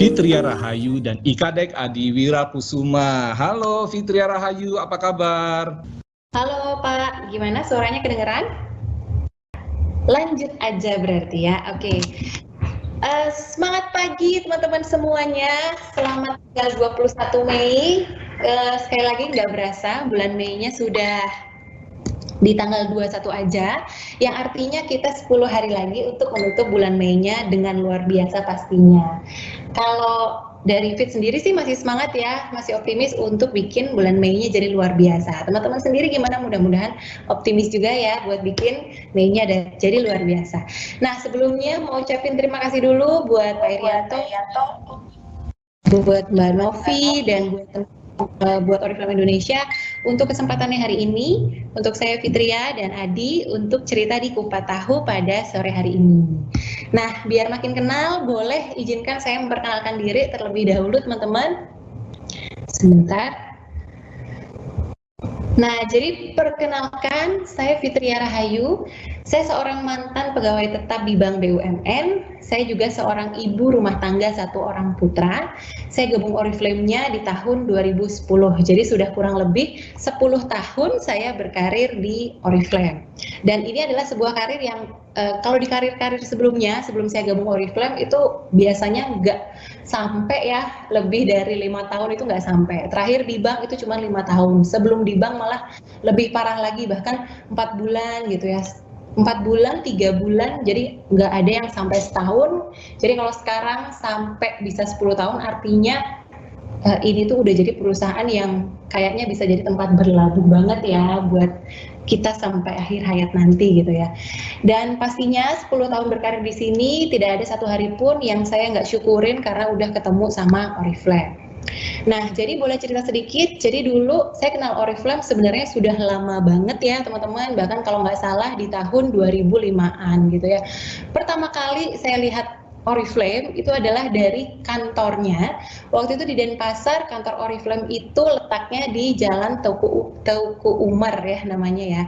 Fitria Rahayu dan Ikadek Adi Wirapusuma. Halo Fitria Rahayu, apa kabar? Halo Pak, gimana suaranya kedengeran? Lanjut aja berarti ya, oke. Semangat pagi teman-teman semuanya, selamat tanggal 21 Mei. Sekali lagi nggak berasa, bulan Mei-nya sudah di tanggal 21 aja, yang artinya kita 10 hari lagi untuk menutup bulan Mei-nya dengan luar biasa pastinya. Kalau dari Fit sendiri sih masih semangat ya, masih optimis untuk bikin bulan Mei-nya jadi luar biasa. Teman-teman sendiri gimana? Mudah-mudahan optimis juga ya buat bikin Mei-nya jadi luar biasa. Nah sebelumnya mau ucapin terima kasih dulu buat Pak Irianto, buat Mbak Novi, dan buat Oriflame Indonesia untuk kesempatannya hari ini, untuk saya Fitria dan Adi untuk cerita di Kupat Tahu pada sore hari ini. Nah, biar makin kenal, boleh izinkan saya memperkenalkan diri terlebih dahulu teman-teman. Sebentar. Nah, jadi perkenalkan, saya Fitria Rahayu. Saya seorang mantan pegawai tetap di Bank BUMN. Saya juga seorang ibu rumah tangga satu orang putra. Saya gabung Oriflame-nya di tahun 2010. Jadi sudah kurang lebih 10 tahun saya berkarir di Oriflame. Dan ini adalah sebuah karir yang kalau di karir-karir sebelumnya, sebelum saya gabung Oriflame itu biasanya nggak sampai ya, lebih dari 5 tahun itu nggak sampai. Terakhir di bank itu cuma 5 tahun. Sebelum di bank malah lebih parah lagi, bahkan 4 bulan gitu ya. 4 bulan, 3 bulan, jadi nggak ada yang sampai setahun. Jadi kalau sekarang sampai bisa 10 tahun artinya ini tuh udah jadi perusahaan yang kayaknya bisa jadi tempat berlabuh banget ya buat kita sampai akhir hayat nanti gitu ya. Dan pastinya 10 tahun berkarir di sini tidak ada satu hari pun yang saya nggak syukurin karena udah ketemu sama Oriflame. Nah, jadi boleh cerita sedikit. Jadi dulu saya kenal Oriflame sebenarnya sudah lama banget ya teman-teman. Bahkan kalau nggak salah di tahun 2005-an gitu ya. Pertama kali saya lihat Oriflame itu adalah dari kantornya. Waktu itu di Denpasar, kantor Oriflame itu letaknya di Jalan Teuku Umar ya namanya ya.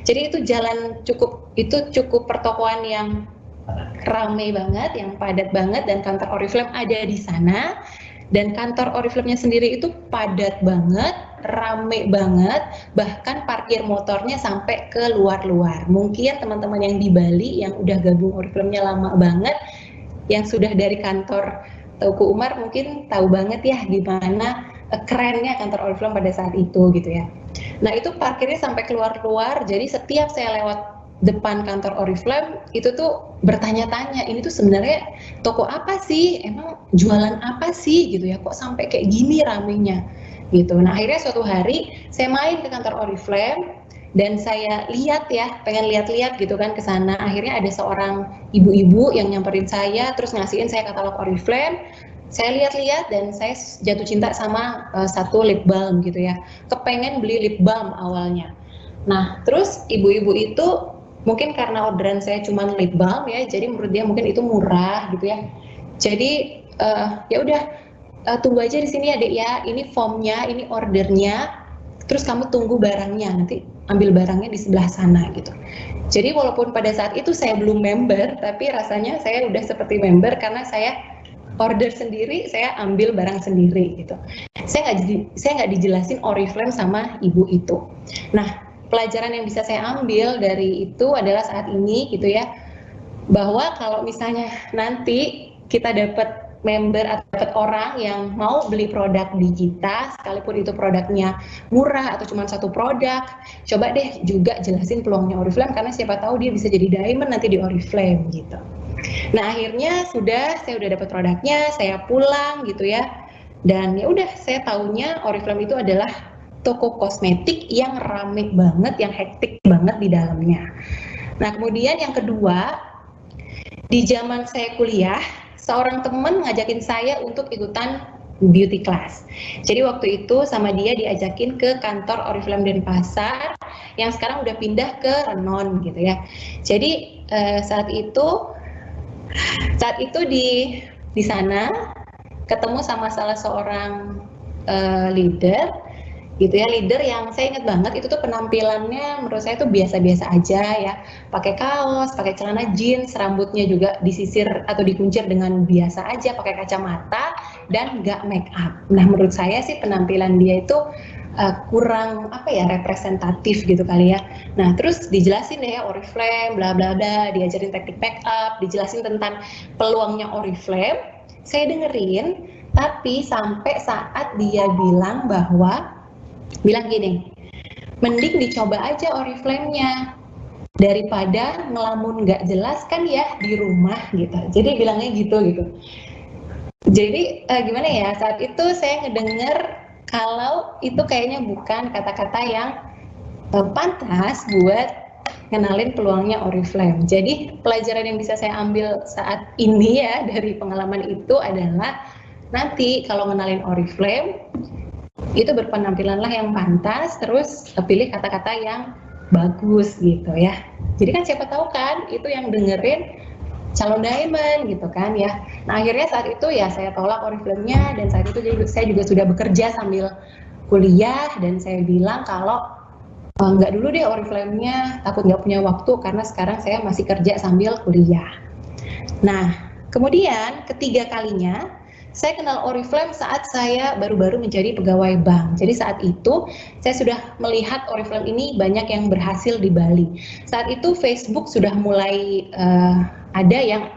Jadi itu jalan cukup pertokoan yang ramai banget, yang padat banget, dan kantor Oriflame ada di sana. Dan kantor Oriflame-nya sendiri itu padat banget, rame banget, bahkan parkir motornya sampai ke luar-luar. Mungkin teman-teman yang di Bali yang udah gabung Oriflame-nya lama banget, yang sudah dari kantor Teuku Umar mungkin tahu banget ya gimana kerennya kantor Oriflame pada saat itu gitu ya. Nah itu parkirnya sampai keluar-luar, jadi setiap saya lewat depan kantor Oriflame itu tuh bertanya-tanya, ini tuh sebenarnya toko apa sih, emang jualan apa sih gitu ya, kok sampai kayak gini ramenya gitu. Nah akhirnya suatu hari saya main ke kantor Oriflame dan saya lihat ya, pengen lihat-lihat gitu kan ke sana. Akhirnya ada seorang ibu-ibu yang nyamperin saya terus ngasihin saya katalog Oriflame. Saya lihat-lihat dan saya jatuh cinta sama satu lip balm gitu ya, kepengen beli lip balm awalnya. Nah terus ibu-ibu itu mungkin karena orderan saya cuma lip balm ya, jadi menurut dia mungkin itu murah gitu ya. Jadi ya udah tunggu aja di sini ya Dek ya, ini formnya, ini ordernya, terus kamu tunggu barangnya, nanti ambil barangnya di sebelah sana gitu. Jadi walaupun pada saat itu saya belum member, tapi rasanya saya udah seperti member karena saya order sendiri, saya ambil barang sendiri gitu. Saya nggak dijelasin Oriflame sama ibu itu. Nah pelajaran yang bisa saya ambil dari itu adalah saat ini gitu ya, bahwa kalau misalnya nanti kita dapat member atau dapat orang yang mau beli produk di kita, sekalipun itu produknya murah atau cuma satu produk, coba deh juga jelasin peluangnya Oriflame karena siapa tahu dia bisa jadi diamond nanti di Oriflame gitu. Nah akhirnya saya udah dapat produknya, saya pulang gitu ya, dan ya udah saya taunya Oriflame itu adalah toko kosmetik yang rame banget, yang hektik banget di dalamnya. Nah kemudian yang kedua, di zaman saya kuliah, seorang teman ngajakin saya untuk ikutan beauty class. Jadi waktu itu sama dia diajakin ke kantor Oriflame Denpasar yang sekarang udah pindah ke Renon gitu ya. Jadi saat itu di sana ketemu sama salah seorang leader gitu ya, leader yang saya ingat banget itu tuh penampilannya menurut saya tuh biasa-biasa aja ya, pakai kaos, pakai celana jeans, rambutnya juga disisir atau dikuncir dengan biasa aja, pakai kacamata, dan nggak make up. Nah, menurut saya sih penampilan dia itu kurang representatif gitu kali ya. Nah, terus dijelasin deh ya Oriflame bla bla bla, diajarin teknik make up, dijelasin tentang peluangnya Oriflame. Saya dengerin, tapi sampai saat dia bilang gini, mending dicoba aja Oriflame-nya daripada ngelamun nggak jelas kan ya di rumah gitu. Jadi bilangnya gitu. Jadi gimana ya, saat itu saya ngedenger kalau itu kayaknya bukan kata-kata yang pantas buat kenalin peluangnya Oriflame. Jadi pelajaran yang bisa saya ambil saat ini ya dari pengalaman itu adalah nanti kalau ngenalin Oriflame itu berpenampilanlah yang pantas, terus pilih kata-kata yang bagus gitu ya. Jadi kan siapa tahu kan itu yang dengerin calon diamond gitu kan ya. Nah, akhirnya saat itu ya saya tolak Oriflame-nya, dan saat itu saya juga sudah bekerja sambil kuliah, dan saya bilang kalau nggak dulu deh Oriflame-nya, takut nggak punya waktu karena sekarang saya masih kerja sambil kuliah. Nah, kemudian ketiga kalinya saya kenal Oriflame saat saya baru-baru menjadi pegawai bank. Jadi saat itu saya sudah melihat Oriflame ini banyak yang berhasil di Bali. Saat itu Facebook sudah mulai ada yang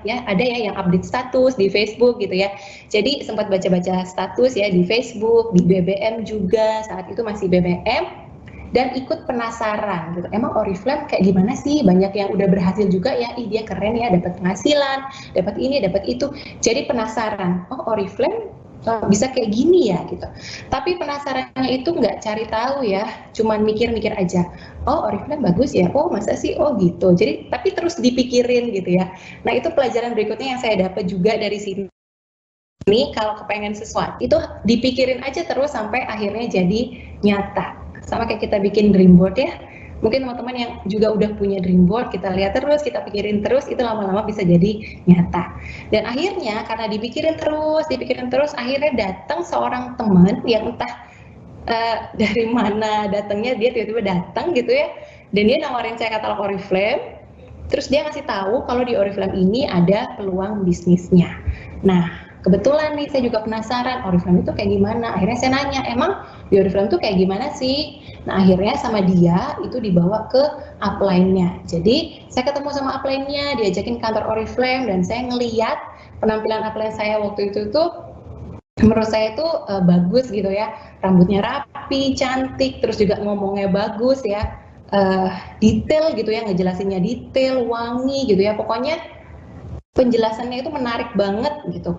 update status di Facebook gitu ya. Jadi sempat baca-baca status ya di Facebook, di BBM juga, saat itu masih BBM, dan ikut penasaran gitu. Emang Oriflame kayak gimana sih? Banyak yang udah berhasil juga ya. Ih, dia keren ya, dapat penghasilan, dapat ini, dapat itu. Jadi penasaran. Oh, Oriflame bisa kayak gini ya gitu. Tapi penasarannya itu nggak cari tahu ya, cuman mikir-mikir aja. Oh, Oriflame bagus ya. Oh, masa sih? Oh, gitu. Jadi tapi terus dipikirin gitu ya. Nah, itu pelajaran berikutnya yang saya dapat juga dari sini. Ini kalau kepengen sesuatu itu dipikirin aja terus sampai akhirnya jadi nyata. Sama kayak kita bikin dream board ya. Mungkin teman-teman yang juga udah punya dream board, kita lihat terus, kita pikirin terus, itu lama-lama bisa jadi nyata. Dan akhirnya karena dipikirin terus, akhirnya datang seorang teman yang entah dari mana datangnya, dia tiba-tiba datang gitu ya, dan dia nawarin saya katalog Oriflame, terus dia ngasih tahu kalau di Oriflame ini ada peluang bisnisnya. Nah, kebetulan nih saya juga penasaran Oriflame itu kayak gimana. Akhirnya saya nanya, emang di Oriflame itu kayak gimana sih? Nah, akhirnya sama dia itu dibawa ke upline-nya. Jadi saya ketemu sama upline-nya, diajakin kantor Oriflame, dan saya ngeliat penampilan upline saya waktu itu tuh menurut saya itu bagus gitu ya. Rambutnya rapi, cantik, terus juga ngomongnya bagus ya. Detail gitu ya, ngejelasinnya detail, wangi gitu ya. Pokoknya penjelasannya itu menarik banget gitu.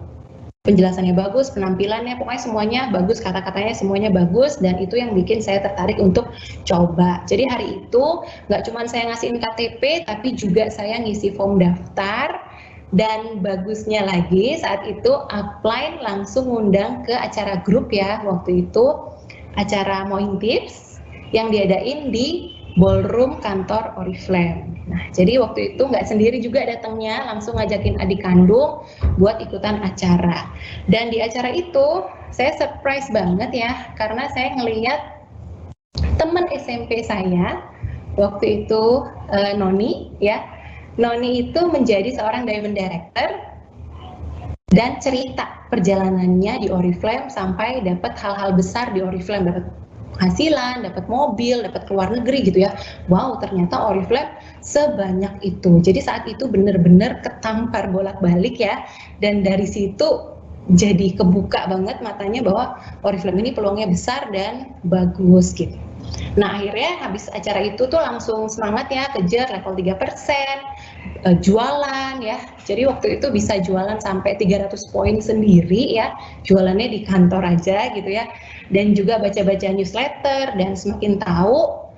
Penjelasannya bagus, penampilannya, pokoknya semuanya bagus, kata-katanya semuanya bagus, dan itu yang bikin saya tertarik untuk coba. Jadi hari itu nggak cuma saya ngasihin KTP, tapi juga saya ngisi form daftar, dan bagusnya lagi saat itu upline langsung ngundang ke acara grup ya, waktu itu acara Moin Tips yang diadain di ballroom kantor Oriflame. Nah, jadi waktu itu nggak sendiri juga datangnya, langsung ngajakin adik kandung buat ikutan acara. Dan di acara itu saya surprise banget ya, karena saya ngelihat teman SMP saya waktu itu Noni ya. Noni itu menjadi seorang diamond director dan cerita perjalanannya di Oriflame sampai dapat hal-hal besar di Oriflame, dapat penghasilan, dapat mobil, dapat keluar negeri gitu ya. Wow, ternyata Oriflame sebanyak itu. Jadi saat itu benar-benar ketampar bolak-balik ya. Dan dari situ jadi kebuka banget matanya bahwa Oriflame ini peluangnya besar dan bagus gitu. Nah, akhirnya habis acara itu tuh langsung semangat ya, kejar level 3%, jualan ya. Jadi waktu itu bisa jualan sampai 300 poin sendiri ya, jualannya di kantor aja gitu ya. Dan juga baca-baca newsletter, dan semakin tahu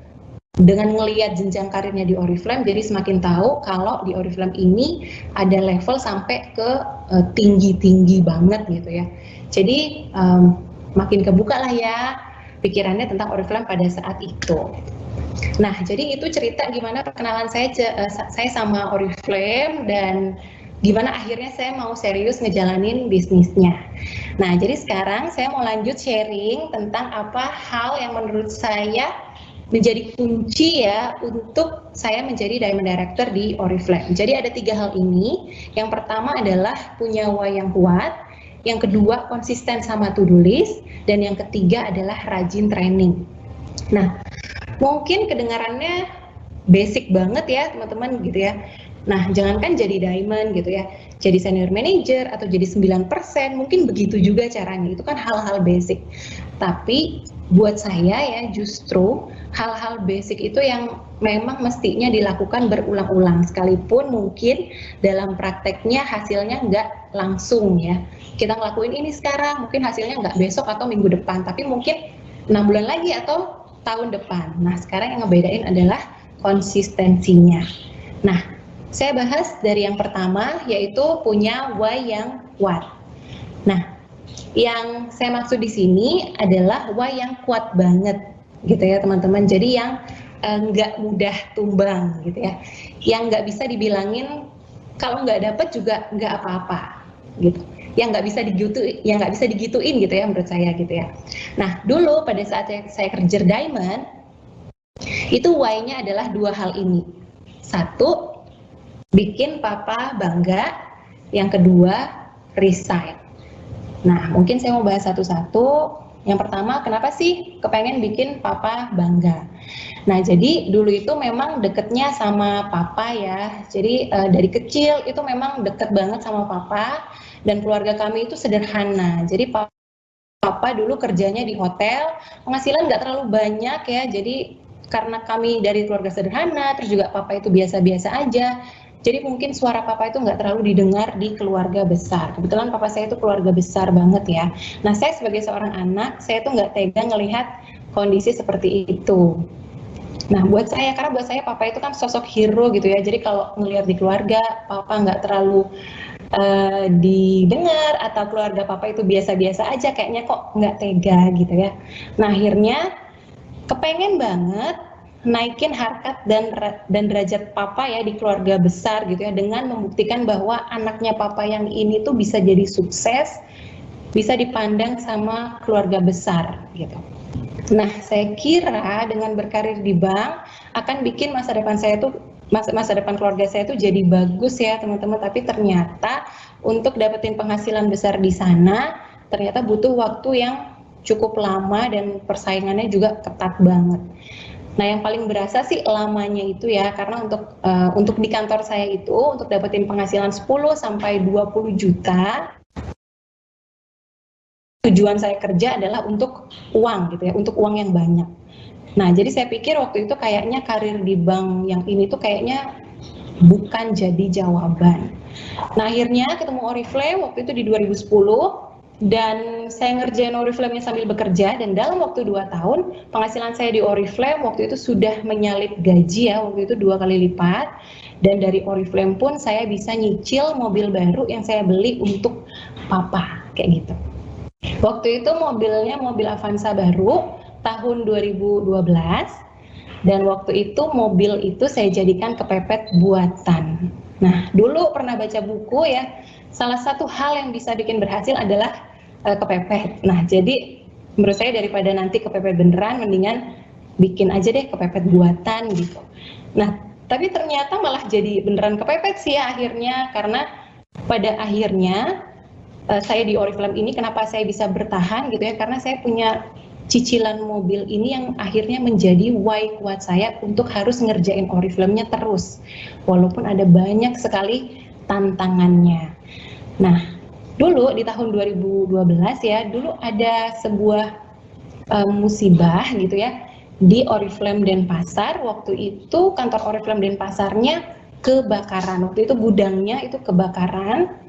dengan ngelihat jenjang karirnya di Oriflame, jadi semakin tahu kalau di Oriflame ini ada level sampai ke tinggi-tinggi banget gitu ya. Jadi makin kebuka lah ya pikirannya tentang Oriflame pada saat itu. Nah, jadi itu cerita gimana perkenalan saya sama Oriflame dan gimana akhirnya saya mau serius ngejalanin bisnisnya. Nah, jadi sekarang saya mau lanjut sharing tentang apa hal yang menurut saya menjadi kunci ya untuk saya menjadi Diamond Director di Oriflame. Jadi ada 3 hal ini. Yang pertama adalah punya why yang kuat. yang kedua konsisten sama to-do list, dan yang ketiga adalah rajin training. Nah, mungkin kedengarannya basic banget ya teman-teman gitu ya. Nah, jangankan jadi diamond gitu ya, jadi senior manager atau jadi 9%, mungkin begitu juga caranya. Itu kan hal-hal basic. Tapi buat saya ya justru hal-hal basic itu yang memang mestinya dilakukan berulang-ulang, sekalipun mungkin dalam prakteknya hasilnya nggak langsung ya. Kita ngelakuin ini sekarang, mungkin hasilnya nggak besok atau minggu depan, tapi mungkin 6 bulan lagi atau tahun depan. Nah, sekarang yang ngebedain adalah konsistensinya. Nah, saya bahas dari yang pertama, yaitu punya why yang kuat. Nah, yang saya maksud di sini adalah why yang kuat banget, gitu ya teman-teman. Jadi yang nggak mudah tumbang, gitu ya. Yang nggak bisa dibilangin kalau nggak dapat juga nggak apa-apa, gitu. Yang nggak bisa digituin gitu ya menurut saya gitu ya. Nah, dulu pada saat saya kerja diamond, itu why-nya adalah dua hal ini. Satu, bikin papa bangga. Yang kedua, resign. Nah, mungkin saya mau bahas satu-satu. Yang pertama, kenapa sih kepengen bikin papa bangga? Nah, jadi dulu itu memang deketnya sama papa ya. Jadi dari kecil itu memang deket banget sama papa. Dan keluarga kami itu sederhana. Jadi papa dulu kerjanya di hotel, penghasilan nggak terlalu banyak ya. Jadi karena kami dari keluarga sederhana, terus juga papa itu biasa-biasa aja. Jadi mungkin suara papa itu nggak terlalu didengar di keluarga besar. Kebetulan papa saya itu keluarga besar banget ya. Nah, saya sebagai seorang anak, saya tuh nggak tega ngelihat kondisi seperti itu. Nah, karena buat saya papa itu kan sosok hero gitu ya. Jadi kalau ngelihat di keluarga, papa nggak terlalu didengar atau keluarga papa itu biasa-biasa aja, kayaknya kok nggak tega gitu ya. Nah, akhirnya kepengen banget naikin harkat dan derajat papa ya di keluarga besar gitu ya, dengan membuktikan bahwa anaknya papa yang ini tuh bisa jadi sukses, bisa dipandang sama keluarga besar gitu. Nah, saya kira dengan berkarir di bank akan bikin masa depan keluarga saya tuh jadi bagus ya teman-teman, tapi ternyata untuk dapetin penghasilan besar di sana ternyata butuh waktu yang cukup lama dan persaingannya juga ketat banget. Nah, yang paling berasa sih lamanya itu ya, karena untuk di kantor saya itu untuk dapetin penghasilan 10 sampai 20 juta, tujuan saya kerja adalah untuk uang gitu ya, untuk uang yang banyak. Nah, jadi saya pikir waktu itu kayaknya karir di bank yang ini tuh kayaknya bukan jadi jawaban. Nah, akhirnya ketemu Oriflame waktu itu di 2010. Dan saya ngerjain Oriflame-nya sambil bekerja, dan dalam waktu 2 tahun penghasilan saya di Oriflame waktu itu sudah menyalip gaji ya, waktu itu 2 kali lipat. Dan dari Oriflame pun saya bisa nyicil mobil baru yang saya beli untuk papa, kayak gitu. Waktu itu mobilnya mobil Avanza baru tahun 2012, dan waktu itu mobil itu saya jadikan kepepet buatan. Nah, dulu pernah baca buku ya, salah satu hal yang bisa bikin berhasil adalah kepepet. Nah, jadi menurut saya daripada nanti kepepet beneran, mendingan bikin aja deh kepepet buatan gitu. Nah, tapi ternyata malah jadi beneran kepepet sih ya akhirnya, karena pada akhirnya saya di Oriflame ini kenapa saya bisa bertahan gitu ya, karena saya punya cicilan mobil ini yang akhirnya menjadi why kuat saya untuk harus ngerjain Oriflame-nya terus, walaupun ada banyak sekali tantangannya. Nah, dulu di tahun 2012 ya, dulu ada sebuah musibah gitu ya di Oriflame Denpasar. Waktu itu kantor Oriflame Denpasarnya kebakaran, waktu itu gudangnya itu kebakaran.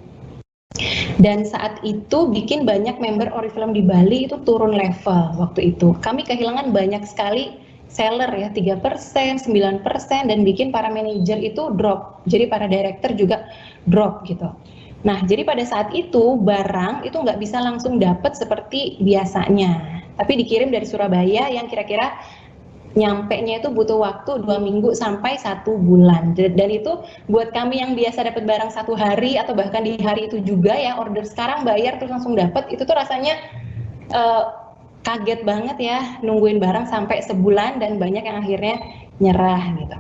Dan saat itu bikin banyak member Oriflame di Bali itu turun level waktu itu. Kami kehilangan banyak sekali seller ya, 3%, 9%, dan bikin para manajer itu drop. Jadi para director juga drop gitu. Nah, jadi pada saat itu barang itu nggak bisa langsung dapat seperti biasanya. Tapi dikirim dari Surabaya yang kira-kira nyampe-nya itu butuh waktu 2 minggu sampai 1 bulan. Dan itu buat kami yang biasa dapat barang 1 hari atau bahkan di hari itu juga ya, order sekarang bayar terus langsung dapat, itu tuh rasanya kaget banget ya, nungguin barang sampai sebulan dan banyak yang akhirnya nyerah gitu.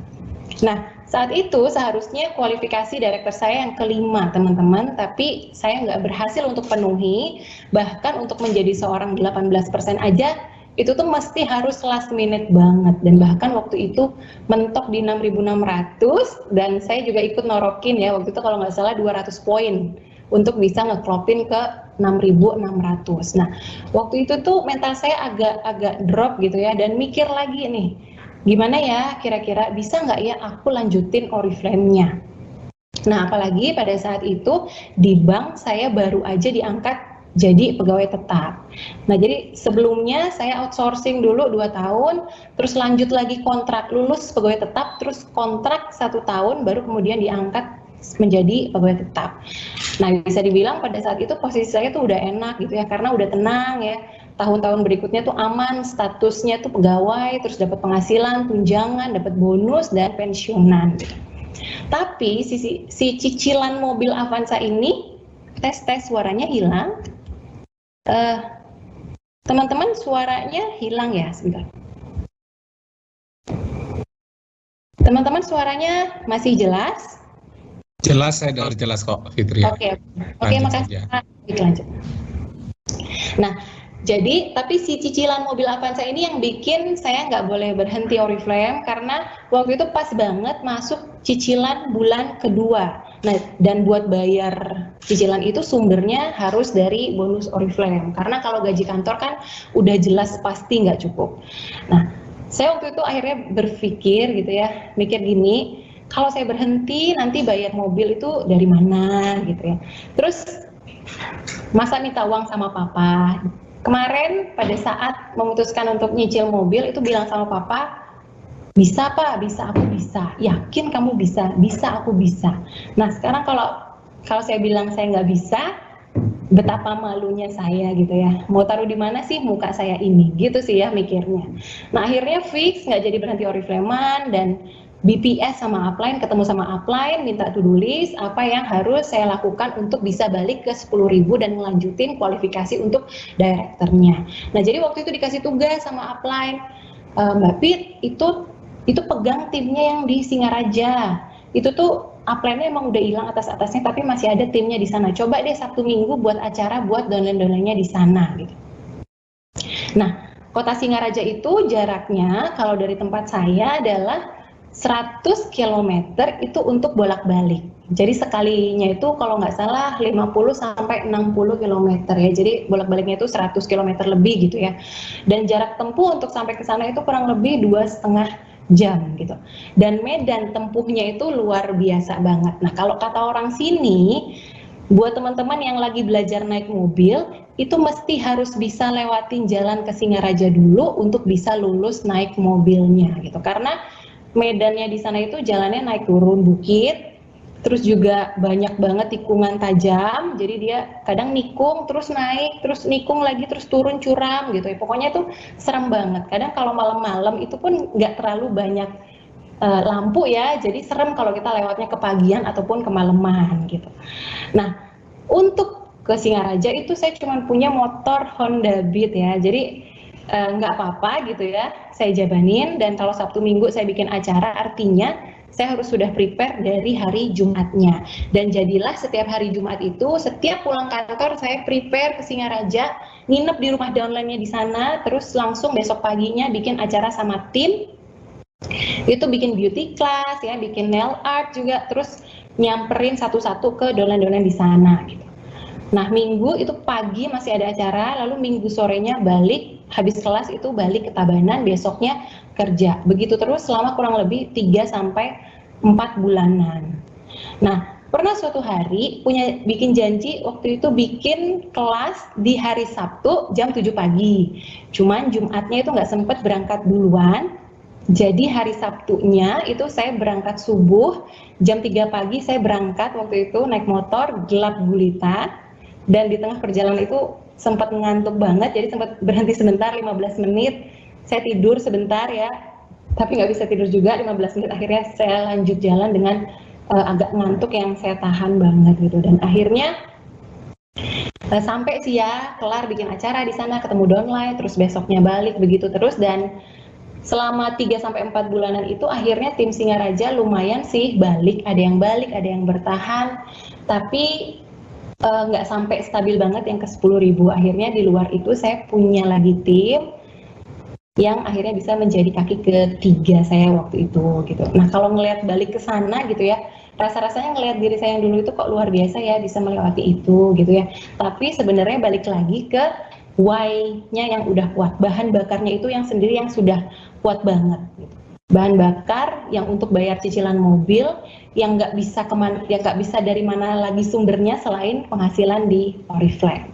Nah, saat itu seharusnya kualifikasi director saya yang kelima, teman-teman, tapi saya nggak berhasil untuk penuhi, bahkan untuk menjadi seorang 18% aja, itu tuh mesti harus last minute banget, dan bahkan waktu itu mentok di 6.600, dan saya juga ikut norokin ya, waktu itu kalau nggak salah 200 poin, untuk bisa ngeklopin ke 6.600. Nah, waktu itu tuh mental saya agak drop gitu ya, dan mikir lagi nih, gimana ya kira-kira bisa nggak ya aku lanjutin Oriflame-nya. Nah, apalagi pada saat itu di bank saya baru aja diangkat jadi pegawai tetap. Nah, jadi sebelumnya saya outsourcing dulu 2 tahun, terus lanjut lagi kontrak, lulus pegawai tetap, terus kontrak 1 tahun, baru kemudian diangkat menjadi pegawai tetap. Nah, bisa dibilang pada saat itu posisi saya tuh udah enak gitu ya, karena udah tenang ya. Tahun-tahun berikutnya tuh aman, statusnya tuh pegawai, terus dapat penghasilan, tunjangan, dapat bonus, dan pensiunan. Tapi si cicilan mobil Avanza ini, tes suaranya hilang. Teman-teman suaranya hilang ya, sebentar. Teman-teman suaranya masih jelas? Jelas, saya dengar jelas kok, Fitri. Oke, makasih. Lanjut. Nah, jadi tapi si cicilan mobil Avanza ini yang bikin saya nggak boleh berhenti Oriflame, karena waktu itu pas banget masuk cicilan bulan kedua. Nah, dan buat bayar cicilan itu sumbernya harus dari bonus Oriflame, karena kalau gaji kantor kan udah jelas pasti nggak cukup. Nah, saya waktu itu akhirnya berpikir gitu ya, mikir gini, kalau saya berhenti nanti bayar mobil itu dari mana gitu ya. Terus masa minta uang sama papa. Kemarin pada saat memutuskan untuk nyicil mobil itu bilang sama papa, bisa Pak, bisa, aku bisa. Yakin kamu bisa? Bisa, aku bisa. Nah, sekarang kalau saya bilang saya nggak bisa, betapa malunya saya gitu ya. Mau taruh di mana sih muka saya ini? Gitu sih ya mikirnya. Nah, akhirnya fix nggak jadi berhenti Oriflame-an, dan BPS sama upline, ketemu sama upline, minta to-do list apa yang harus saya lakukan untuk bisa balik ke 10.000 dan melanjutin kualifikasi untuk direkturnya. Nah, jadi waktu itu dikasih tugas sama upline, Mbak Pit, itu pegang timnya yang di Singaraja. Itu tuh upline-nya emang udah hilang atas-atasnya, tapi masih ada timnya di sana. Coba deh Sabtu Minggu buat acara buat downline-downline-nya di sana gitu. Nah, kota Singaraja itu jaraknya kalau dari tempat saya adalah 100 km itu untuk bolak-balik. Jadi sekalinya itu kalau nggak salah 50 sampai 60 km ya. Jadi bolak-baliknya itu 100 km lebih gitu ya. Dan jarak tempuh untuk sampai ke sana itu kurang lebih 2,5 jam gitu. Dan medan tempuhnya itu luar biasa banget. Nah, kalau kata orang sini, buat teman-teman yang lagi belajar naik mobil, itu mesti harus bisa lewatin jalan ke Singaraja dulu untuk bisa lulus naik mobilnya gitu. Karena medannya di sana itu jalannya naik turun bukit, terus juga banyak banget tikungan tajam, jadi dia kadang nikung terus naik, terus nikung lagi, terus turun curam gitu ya. Pokoknya itu serem banget. Kadang kalau malam-malam itu pun nggak terlalu banyak lampu ya, jadi serem kalau kita lewatnya kepagian ataupun kemalaman gitu. Nah, untuk ke Singaraja itu saya cuma punya motor Honda Beat ya, jadi nggak apa-apa gitu ya, saya jabanin. Dan kalau Sabtu Minggu saya bikin acara, artinya saya harus sudah prepare dari hari Jumatnya. Dan jadilah setiap hari Jumat itu, setiap pulang kantor saya prepare ke Singaraja, nginep di rumah downline-nya di sana, terus langsung besok paginya bikin acara sama tim. Itu bikin beauty class ya, bikin nail art juga, terus nyamperin satu-satu ke downline-downline di sana gitu. Nah, Minggu itu pagi masih ada acara, lalu Minggu sorenya balik, habis kelas itu balik ke Tabanan, besoknya kerja. Begitu terus selama kurang lebih 3-4 bulanan. Nah, pernah suatu hari bikin janji waktu itu bikin kelas di hari Sabtu jam 7 pagi. Cuman Jumatnya itu nggak sempet berangkat duluan. Jadi hari Sabtunya itu saya berangkat subuh, jam 3 pagi saya berangkat waktu itu naik motor, gelap gulita. Dan di tengah perjalanan itu sempat ngantuk banget, jadi sempat berhenti sebentar 15 menit, saya tidur sebentar ya, tapi nggak bisa tidur juga 15 menit, akhirnya saya lanjut jalan dengan agak ngantuk yang saya tahan banget gitu. Dan akhirnya sampai sih ya, kelar bikin acara di sana, ketemu downline, terus besoknya balik, begitu terus. Dan selama 3-4 bulanan itu akhirnya tim Singaraja lumayan sih balik, ada yang bertahan, tapi nggak sampai stabil banget yang ke 10.000. Akhirnya di luar itu saya punya lagi tim yang akhirnya bisa menjadi kaki ketiga saya waktu itu gitu. Nah kalau ngelihat balik ke sana gitu ya, rasa-rasanya ngelihat diri saya yang dulu itu kok luar biasa ya bisa melewati itu gitu ya. Tapi sebenarnya balik lagi ke why-nya yang udah kuat, bahan bakarnya itu yang sendiri yang sudah kuat banget gitu. Bahan bakar yang untuk bayar cicilan mobil yang nggak bisa dari mana lagi sumbernya selain penghasilan di Oriflame.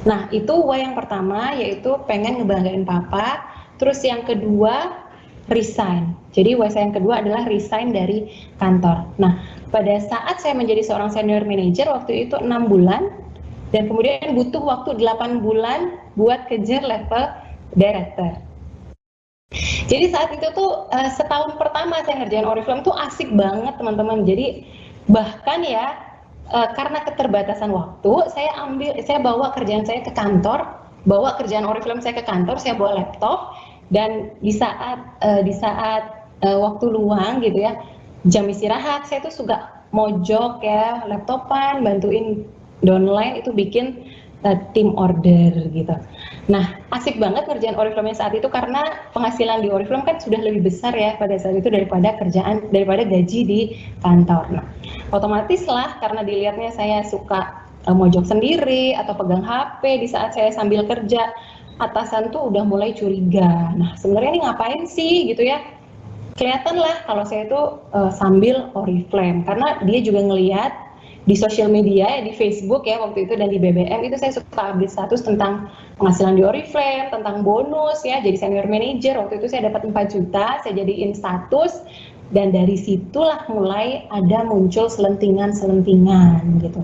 Nah itu why yang pertama, yaitu pengen ngebanggain papa. Terus yang kedua resign. Jadi why saya yang kedua adalah resign dari kantor. Nah pada saat saya menjadi seorang senior manager waktu itu 6 bulan dan kemudian butuh waktu 8 bulan buat kejar level director. Jadi saat itu tuh setahun pertama saya ngerjain Oriflame tuh asik banget teman-teman. Jadi bahkan ya karena keterbatasan waktu, saya bawa kerjaan saya ke kantor, bawa kerjaan Oriflame saya ke kantor, saya bawa laptop, dan di saat waktu luang gitu ya, jam istirahat, saya tuh suka mojok ya, laptopan, bantuin downline itu bikin tim order gitu. Nah, asik banget ngerjain Oriflame saat itu karena penghasilan di Oriflame kan sudah lebih besar ya pada saat itu daripada gaji di kantor. Nah, otomatis lah karena dilihatnya saya suka mojok sendiri atau pegang HP di saat saya sambil kerja, atasan tuh udah mulai curiga. Nah, sebenarnya ini ngapain sih gitu ya? Kelihatan lah kalau saya tuh sambil Oriflame karena dia juga ngelihat di sosial media ya, di Facebook ya waktu itu dan di BBM itu saya suka update status tentang penghasilan di Oriflame, tentang bonus ya, jadi senior manager. Waktu itu saya dapat 4 juta, saya jadiin status dan dari situlah mulai ada muncul selentingan gitu.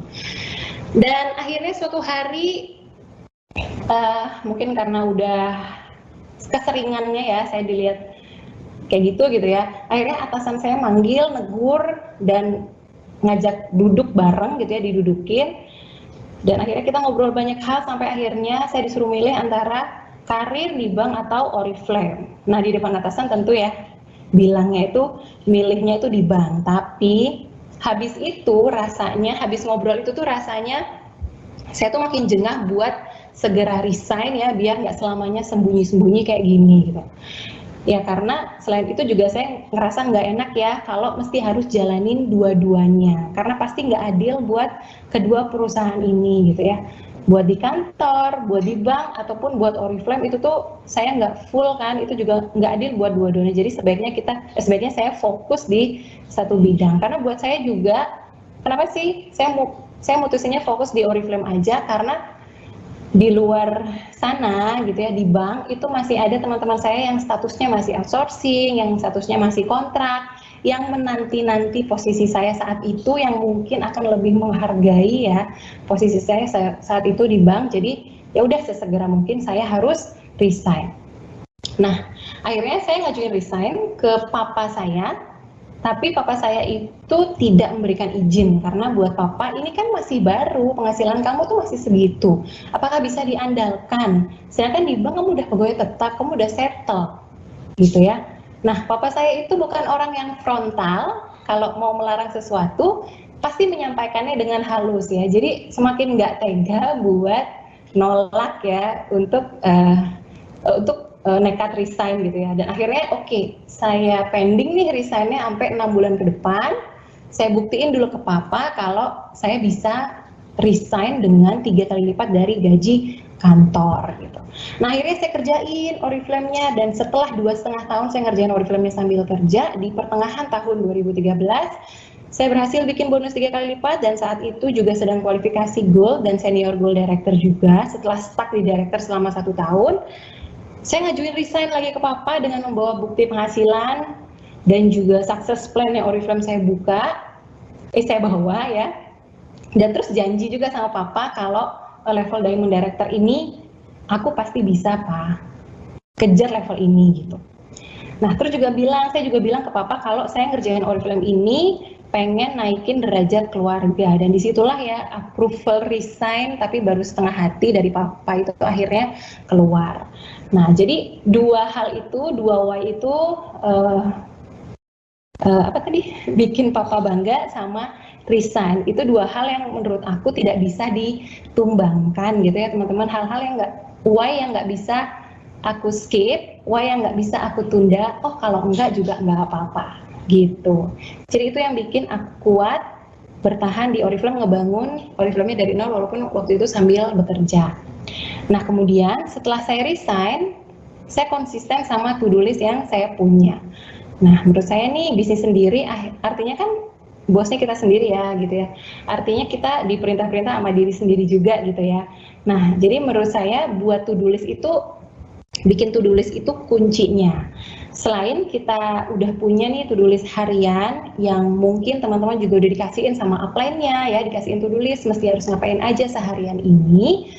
Dan akhirnya suatu hari mungkin karena udah keseringannya ya saya dilihat kayak gitu ya, akhirnya atasan saya manggil, negur dan ngajak duduk bareng gitu ya, didudukin, dan akhirnya kita ngobrol banyak hal sampai akhirnya saya disuruh milih antara karir di bank atau Oriflame. Nah di depan atasan tentu ya bilangnya itu milihnya itu di bank, tapi habis ngobrol itu tuh rasanya saya tuh makin jengah buat segera resign ya, biar nggak selamanya sembunyi-sembunyi kayak gini gitu. Ya karena selain itu juga saya ngerasa nggak enak ya kalau mesti harus jalanin dua-duanya. Karena pasti nggak adil buat kedua perusahaan ini gitu ya. Buat di kantor, buat di bank, ataupun buat Oriflame itu tuh saya nggak full kan, itu juga nggak adil buat dua-duanya. Jadi sebaiknya saya fokus di satu bidang. Karena buat saya juga, kenapa sih saya mutusinnya fokus di Oriflame aja karena di luar sana gitu ya, di bank itu masih ada teman-teman saya yang statusnya masih outsourcing, yang statusnya masih kontrak, yang menanti-nanti posisi saya saat itu yang mungkin akan lebih menghargai ya posisi saya saat itu di bank. Jadi ya udah sesegera mungkin saya harus resign. Nah akhirnya saya ngajuin resign ke papa saya, tapi papa saya itu tidak memberikan izin karena buat papa ini kan masih baru, penghasilan kamu tuh masih segitu, apakah bisa diandalkan, sedangkan di bank kamu udah pegawai tetap, kamu udah settle gitu ya. Nah papa saya itu bukan orang yang frontal, kalau mau melarang sesuatu pasti menyampaikannya dengan halus ya, jadi semakin nggak tega buat nolak ya untuk nekat resign gitu ya. Dan akhirnya oke, saya pending nih resignnya sampai 6 bulan ke depan. Saya buktiin dulu ke papa kalau saya bisa resign dengan 3 kali lipat dari gaji kantor gitu. Nah akhirnya saya kerjain Oriflame-nya, dan setelah 2,5 tahun saya ngerjain Oriflame-nya sambil kerja, di pertengahan tahun 2013 saya berhasil bikin bonus 3 kali lipat, dan saat itu juga sedang kualifikasi gold dan senior gold director juga. Setelah stuck di director selama 1 tahun, saya ngajuin resign lagi ke papa dengan membawa bukti penghasilan dan juga success plan yang Oriflame saya bawa ya. Dan terus janji juga sama papa kalau level Diamond Director ini aku pasti bisa pak, kejar level ini gitu. Nah terus saya juga bilang ke papa kalau saya ngerjain Oriflame ini pengen naikin derajat keluarga, dan disitulah ya approval resign tapi baru setengah hati dari papa itu akhirnya keluar. Nah jadi dua hal itu, dua why itu apa tadi, bikin papa bangga sama resign, itu dua hal yang menurut aku tidak bisa ditumbangkan gitu ya teman-teman. Hal-hal yang why yang nggak bisa aku skip, why yang nggak bisa aku tunda, oh kalau enggak juga nggak apa-apa gitu. Jadi itu yang bikin aku kuat bertahan di Oriflame, ngebangun Oriflame dari nol walaupun waktu itu sambil bekerja. Nah kemudian setelah saya resign, saya konsisten sama to-do list yang saya punya. Nah menurut saya nih bisnis sendiri artinya kan bosnya kita sendiri ya gitu ya. Artinya kita diperintah-perintah sama diri sendiri juga gitu ya. Nah jadi menurut saya buat to-do list itu, bikin to-do list itu kuncinya. Selain kita udah punya nih to-do list harian yang mungkin teman-teman juga udah dikasihin sama upline-nya ya, dikasihin to-do list mesti harus ngapain aja seharian ini.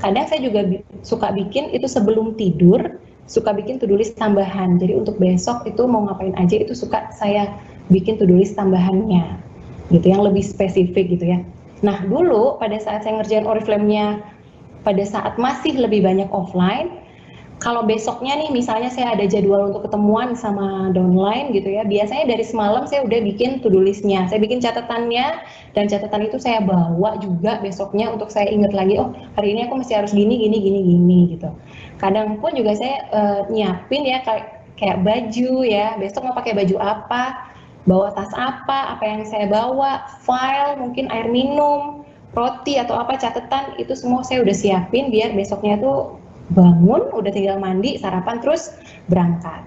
Kadang saya juga suka bikin itu sebelum tidur, suka bikin to-do list tambahan. Jadi untuk besok itu mau ngapain aja itu suka saya bikin to-do list tambahannya gitu, yang lebih spesifik gitu ya. Nah dulu pada saat saya ngerjain Oriflame-nya pada saat masih lebih banyak offline, kalau besoknya nih misalnya saya ada jadwal untuk ketemuan sama downline gitu ya, biasanya dari semalam saya udah bikin to-do list-nya, saya bikin catatannya, dan catatan itu saya bawa juga besoknya untuk saya ingat lagi, oh hari ini aku mesti harus gini gitu. Kadang pun juga saya nyiapin ya kayak baju ya, besok mau pakai baju apa, bawa tas apa yang saya bawa, file, mungkin air minum, roti atau apa, catatan, itu semua saya udah siapin biar besoknya tuh bangun, udah tinggal mandi, sarapan, terus berangkat.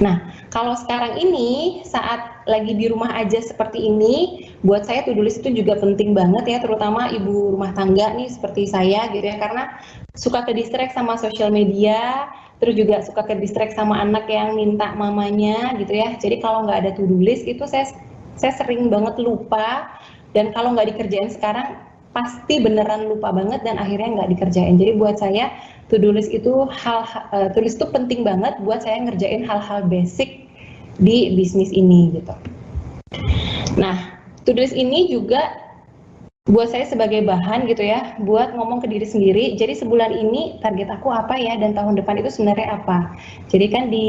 Nah, kalau sekarang ini saat lagi di rumah aja seperti ini, buat saya to-do list itu juga penting banget ya, terutama ibu rumah tangga nih seperti saya gitu ya, karena suka ke distract sama sosial media, terus juga suka ke distract sama anak yang minta mamanya gitu ya. Jadi kalau nggak ada to-do list itu saya sering banget lupa, dan kalau nggak dikerjain sekarang pasti beneran lupa banget dan akhirnya nggak dikerjain. Jadi buat saya to-do list itu to-do list itu penting banget buat saya ngerjain hal-hal basic di bisnis ini gitu. Nah, to-do list ini juga buat saya sebagai bahan gitu ya, buat ngomong ke diri sendiri. Jadi sebulan ini target aku apa ya, dan tahun depan itu sebenarnya apa. Jadi kan di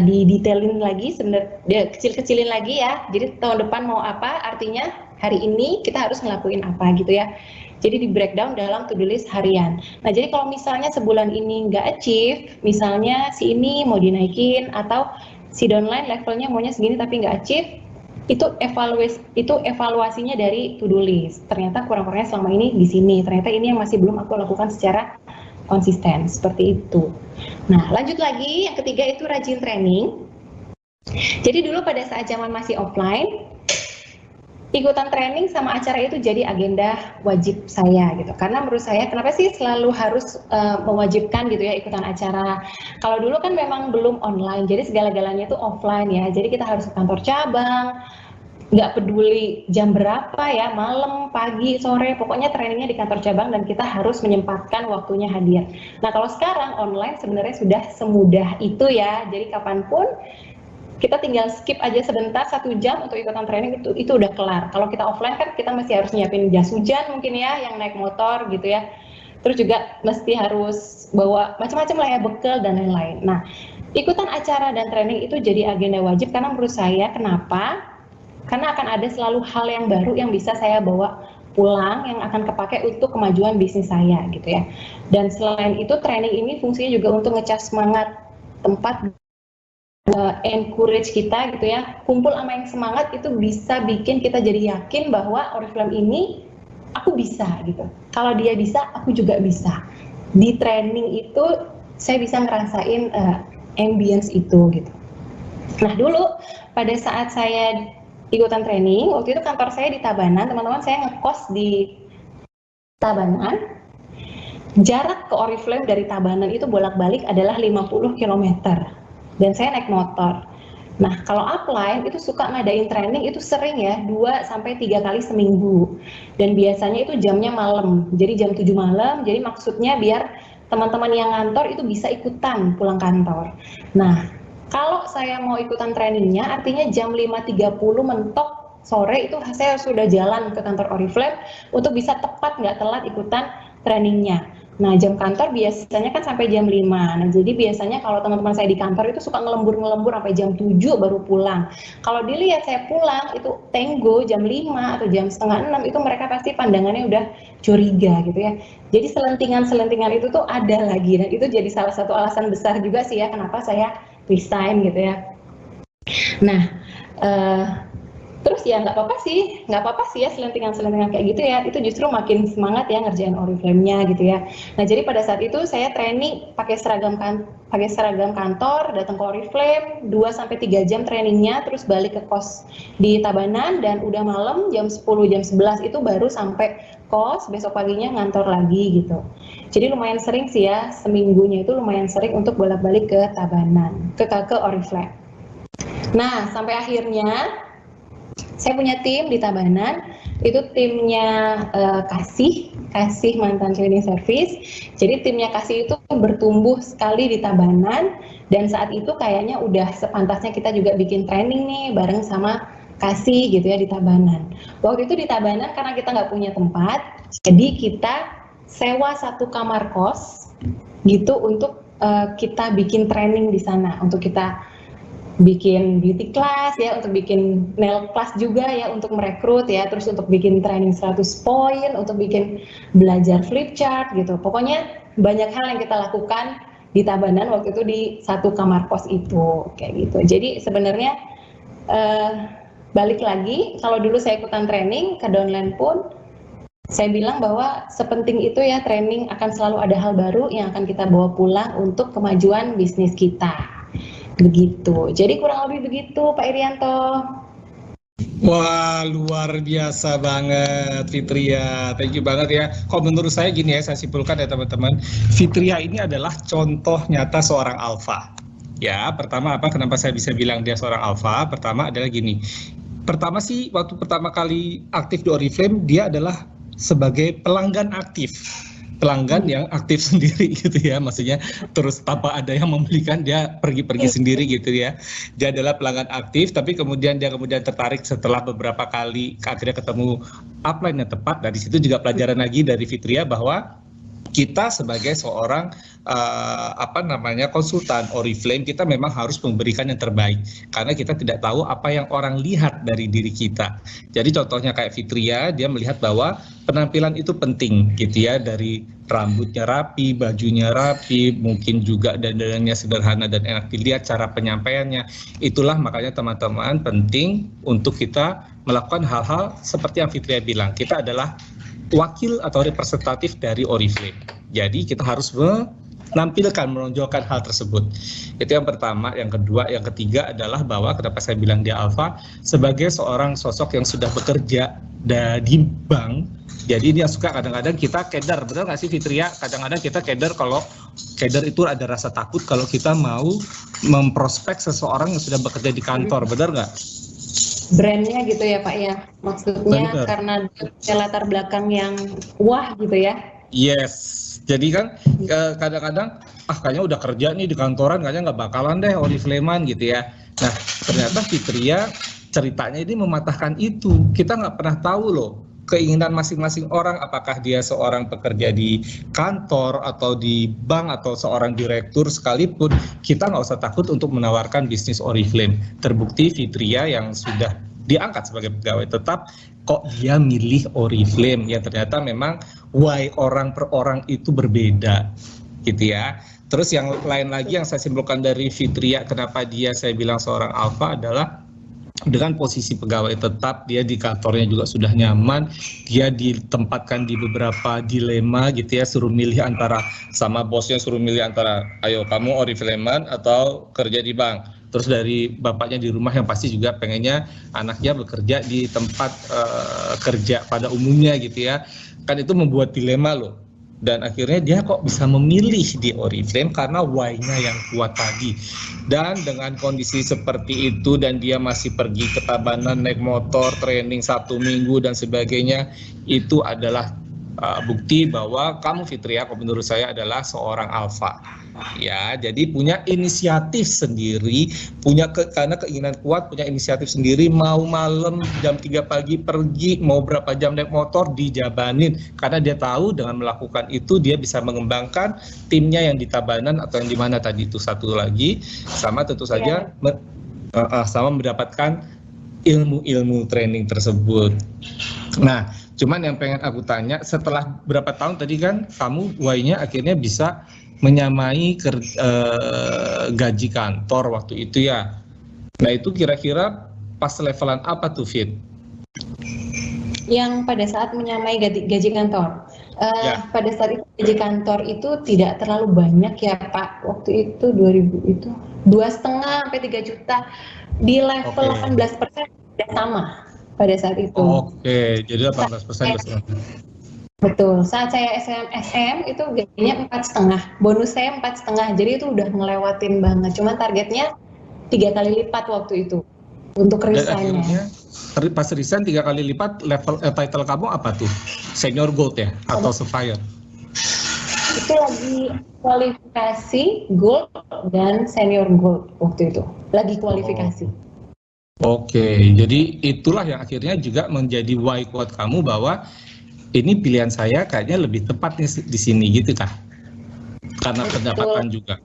detailin lagi, sebenarnya kecil-kecilin lagi ya. Jadi tahun depan mau apa, artinya hari ini kita harus ngelakuin apa gitu ya. Jadi di breakdown dalam to-do list harian. Nah jadi kalau misalnya sebulan ini nggak achieve, misalnya si ini mau dinaikin atau si downline levelnya maunya segini tapi nggak achieve, itu evaluasinya dari to-do list. Ternyata kurang-kurangnya selama ini di sini. Ternyata ini yang masih belum aku lakukan secara konsisten, seperti itu. Nah lanjut lagi, yang ketiga itu rajin training. Jadi dulu pada saat zaman masih offline, ikutan training sama acara itu jadi agenda wajib saya gitu. Karena menurut saya kenapa sih selalu harus mewajibkan gitu ya ikutan acara. Kalau dulu kan memang belum online, jadi segala-galanya itu offline ya. Jadi kita harus ke kantor cabang, nggak peduli jam berapa ya, malam, pagi, sore, pokoknya trainingnya di kantor cabang dan kita harus menyempatkan waktunya hadir. Nah kalau sekarang online sebenarnya sudah semudah itu ya, jadi kapanpun kita tinggal skip aja sebentar 1 jam untuk ikutan training, itu udah kelar. Kalau kita offline kan kita masih harus nyiapin jas hujan mungkin ya, yang naik motor gitu ya. Terus juga mesti harus bawa macam-macam lah ya, bekal dan lain-lain. Nah, ikutan acara dan training itu jadi agenda wajib karena menurut saya kenapa? Karena akan ada selalu hal yang baru yang bisa saya bawa pulang yang akan kepake untuk kemajuan bisnis saya gitu ya. Dan selain itu training ini fungsinya juga untuk ngecas semangat tempat, encourage kita gitu ya, kumpul sama yang semangat itu bisa bikin kita jadi yakin bahwa Oriflame ini aku bisa gitu. Kalau dia bisa, aku juga bisa. Di training itu saya bisa ngerasain ambience itu gitu. Nah dulu pada saat saya ikutan training, waktu itu kantor saya di Tabanan, teman-teman saya ngekos di Tabanan. Jarak ke Oriflame dari Tabanan itu bolak-balik adalah 50 km. Dan saya naik motor. Nah, kalau upline itu suka ngadain training itu sering ya, 2-3 kali seminggu. Dan biasanya itu jamnya malam, jadi jam 7 malam, jadi maksudnya biar teman-teman yang ngantor itu bisa ikutan pulang kantor. Nah, Kalau saya mau ikutan trainingnya, artinya jam 5.30 mentok sore itu saya sudah jalan ke kantor Oriflame untuk bisa tepat nggak telat ikutan trainingnya. Nah, jam kantor biasanya kan sampai jam 5. Nah, jadi biasanya kalau teman-teman saya di kantor itu suka ngelembur sampai jam 7 baru pulang. Kalau dilihat saya pulang itu tenggo jam 5 atau jam setengah 6 itu mereka pasti pandangannya udah curiga gitu ya. Jadi selentingan-selentingan itu tuh ada lagi dan itu jadi salah satu alasan besar juga sih ya kenapa saya resign gitu ya. Nah, terus ya nggak apa-apa sih ya selentingan kayak gitu ya, itu justru makin semangat ya ngerjain Oriflame-nya gitu ya. Nah jadi pada saat itu saya training pakai seragam kantor, datang ke Oriflame 2-3 jam trainingnya, terus balik ke kos di Tabanan dan udah malam jam 10 jam 11 itu baru sampai kos, besok paginya ngantor lagi gitu. Jadi lumayan sering sih ya, seminggunya itu lumayan sering untuk bolak-balik ke Tabanan, ke Oriflame. Nah sampai akhirnya saya punya tim di Tabanan, itu timnya Kasih mantan cleaning service. Jadi timnya Kasih itu bertumbuh sekali di Tabanan dan saat itu kayaknya udah sepantasnya kita juga bikin training nih bareng sama Kasih gitu ya di Tabanan. Waktu itu di Tabanan karena kita nggak punya tempat, jadi kita sewa satu kamar kos gitu untuk kita bikin training di sana, untuk kita bikin beauty class ya, untuk bikin nail class juga ya untuk merekrut ya, terus untuk bikin training 100 poin, untuk bikin belajar flip chart gitu. Pokoknya banyak hal yang kita lakukan di Tabanan waktu itu di satu kamar kos itu kayak gitu. Jadi sebenarnya balik lagi, kalau dulu saya ikutan training ke downline pun saya bilang bahwa sepenting itu ya training, akan selalu ada hal baru yang akan kita bawa pulang untuk kemajuan bisnis kita. Begitu, jadi kurang lebih begitu Pak Irianto. Wah, luar biasa banget Fitria, thank you banget ya. Kalau menurut saya gini ya, saya simpulkan ya teman-teman, Fitria ini adalah contoh nyata seorang alpha. Ya, pertama apa, kenapa saya bisa bilang dia seorang alpha? Pertama adalah gini, pertama sih waktu pertama kali aktif di Oriflame, dia adalah sebagai pelanggan aktif. Pelanggan yang aktif sendiri gitu ya, maksudnya terus tanpa ada yang membelikan, dia pergi-pergi sendiri gitu ya. Dia adalah pelanggan aktif, tapi kemudian dia tertarik setelah beberapa kali akhirnya ketemu upline yang tepat. Dari situ juga pelajaran lagi dari Fitria bahwa kita sebagai seorang konsultan Oriflame, kita memang harus memberikan yang terbaik karena kita tidak tahu apa yang orang lihat dari diri kita. Jadi contohnya kayak Fitria, dia melihat bahwa penampilan itu penting gitu ya, dari rambutnya rapi, bajunya rapi, mungkin juga dandanannya sederhana dan enak dilihat, cara penyampaiannya. Itulah makanya teman-teman penting untuk kita melakukan hal-hal seperti yang Fitria bilang. Kita adalah wakil atau representatif dari Oriflame. Jadi kita harus menampilkan, menonjolkan hal tersebut. Itu yang pertama. Yang kedua, yang ketiga adalah bahwa kenapa saya bilang dia alpha, sebagai seorang sosok yang sudah bekerja di bank. Jadi dia suka kadang-kadang kita keder, benar nggak sih Fitria? Kadang-kadang kita keder, kalau keder itu ada rasa takut kalau kita mau memprospek seseorang yang sudah bekerja di kantor, benar nggak? Brandnya gitu ya Pak ya, maksudnya benar. Karena latar belakang yang wah gitu ya. Yes. Jadi kan kadang-kadang kayaknya udah kerja nih di kantoran, kayaknya nggak bakalan deh Oriflame-an gitu ya. Nah ternyata Fitria ceritanya ini mematahkan itu. Kita nggak pernah tahu loh keinginan masing-masing orang, apakah dia seorang pekerja di kantor atau di bank atau seorang direktur sekalipun, kita nggak usah takut untuk menawarkan bisnis Oriflame. Terbukti Fitria yang sudah diangkat sebagai pegawai tetap, kok dia milih Oriflame, ya ternyata memang why orang per orang itu berbeda gitu ya. Terus yang lain lagi yang saya simpulkan dari Fitria, kenapa dia saya bilang seorang alpha adalah dengan posisi pegawai tetap, dia di kantornya juga sudah nyaman, dia ditempatkan di beberapa dilema gitu ya, suruh milih antara, sama bosnya suruh milih antara, ayo kamu Oriflame-an atau kerja di bank. Terus dari bapaknya di rumah yang pasti juga pengennya anaknya bekerja di tempat kerja pada umumnya gitu ya, kan itu membuat dilema loh. Dan akhirnya dia kok bisa memilih di Oriflame karena why-nya yang kuat tadi. Dan dengan kondisi seperti itu dan dia masih pergi ke Tabanan naik motor, training 1 minggu dan sebagainya, itu adalah bukti bahwa kamu Fitria, kalau menurut saya adalah seorang alfa. Ya, jadi punya inisiatif sendiri, karena keinginan kuat, punya inisiatif sendiri, mau malam jam 3 pagi pergi, mau berapa jam naik motor dijabanin, karena dia tahu dengan melakukan itu dia bisa mengembangkan timnya yang di Tabanan atau yang di mana tadi itu satu lagi, sama tentu saja sama mendapatkan ilmu-ilmu training tersebut. Nah, cuman yang pengen aku tanya, setelah berapa tahun tadi kan kamu Y-nya akhirnya bisa menyamai gaji kantor waktu itu ya. Nah, itu kira-kira pas levelan apa tuh, Fit? Yang pada saat menyamai gaji kantor. Pada saat itu gaji kantor itu tidak terlalu banyak ya Pak. Waktu itu 2000 itu 2,5 sampai 3 juta. Di level 18% sudah sama pada saat itu. Jadi 18% sudah sama. Betul, saat saya SM itu gajinya 4,5, bonus saya 4,5, jadi itu udah ngelewatin banget. Cuman targetnya 3 kali lipat waktu itu untuk resign-nya. Pas resign 3 kali lipat, level title kamu apa tuh? Senior Gold ya atau Sapphire? Itu lagi kualifikasi Gold dan Senior Gold waktu itu, lagi kualifikasi. Jadi itulah yang akhirnya juga menjadi why kuat kamu bahwa ini pilihan saya kayaknya lebih tepat nih di sini gitu kah? Karena pendapatan juga.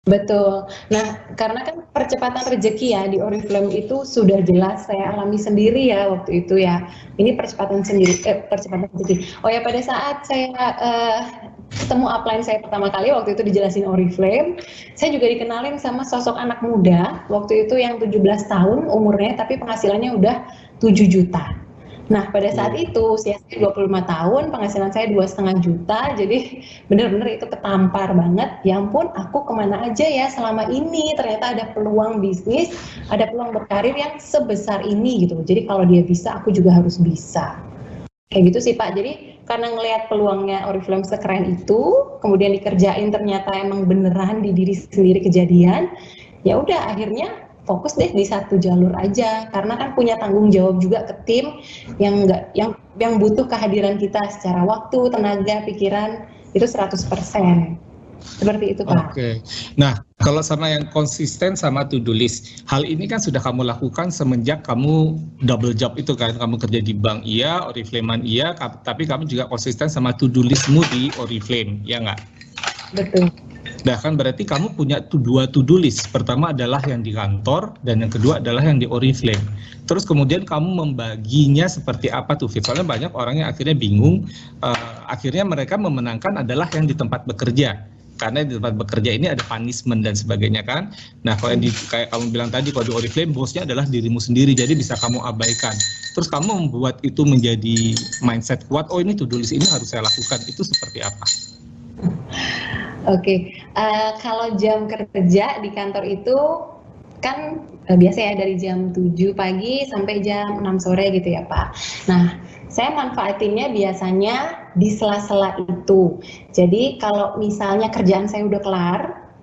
Betul. Nah, karena kan percepatan rezeki ya di Oriflame itu sudah jelas saya alami sendiri ya waktu itu ya. Ini percepatan rezeki. Oh ya, pada saat saya ketemu upline saya pertama kali waktu itu dijelasin Oriflame, saya juga dikenalin sama sosok anak muda waktu itu yang 17 tahun umurnya tapi penghasilannya udah 7 juta. Nah, pada saat itu usia saya 25 tahun, penghasilan saya 2,5 juta, jadi benar-benar itu ketampar banget. Ya ampun, aku kemana aja ya selama ini, ternyata ada peluang bisnis, ada peluang berkarir yang sebesar ini gitu. Jadi kalau dia bisa, aku juga harus bisa. Kayak gitu sih Pak, jadi karena ngelihat peluangnya Oriflame sekeren itu, kemudian dikerjain ternyata emang beneran di diri sendiri kejadian, ya udah akhirnya fokus deh di satu jalur aja, karena kan punya tanggung jawab juga ke tim yang butuh kehadiran kita secara waktu, tenaga, pikiran itu 100%. Seperti itu Pak. Nah, kalau sama yang konsisten sama to do list, hal ini kan sudah kamu lakukan semenjak kamu double job itu kan, kamu kerja di bank iya, Oriflame iya, tapi kamu juga konsisten sama to do listmu di Oriflame, ya nggak? Betul. Nah kan berarti kamu punya dua to-do list. Pertama adalah yang di kantor dan yang kedua adalah yang di Oriflame. Terus kemudian kamu membaginya seperti apa tuh Fit? Soalnya banyak orang yang akhirnya bingung, akhirnya mereka memenangkan adalah yang di tempat bekerja. Karena di tempat bekerja ini ada punishment dan sebagainya kan. Nah kalau yang kayak kamu bilang tadi, kalau di Oriflame bosnya adalah dirimu sendiri, jadi bisa kamu abaikan. Terus kamu membuat itu menjadi mindset kuat, oh ini to-do list ini harus saya lakukan, itu seperti apa? Kalau jam kerja di kantor itu kan biasa ya dari jam 7 pagi sampai jam 6 sore gitu ya Pak. Nah, saya manfaatinnya biasanya di sela-sela itu. Jadi kalau misalnya kerjaan saya udah kelar,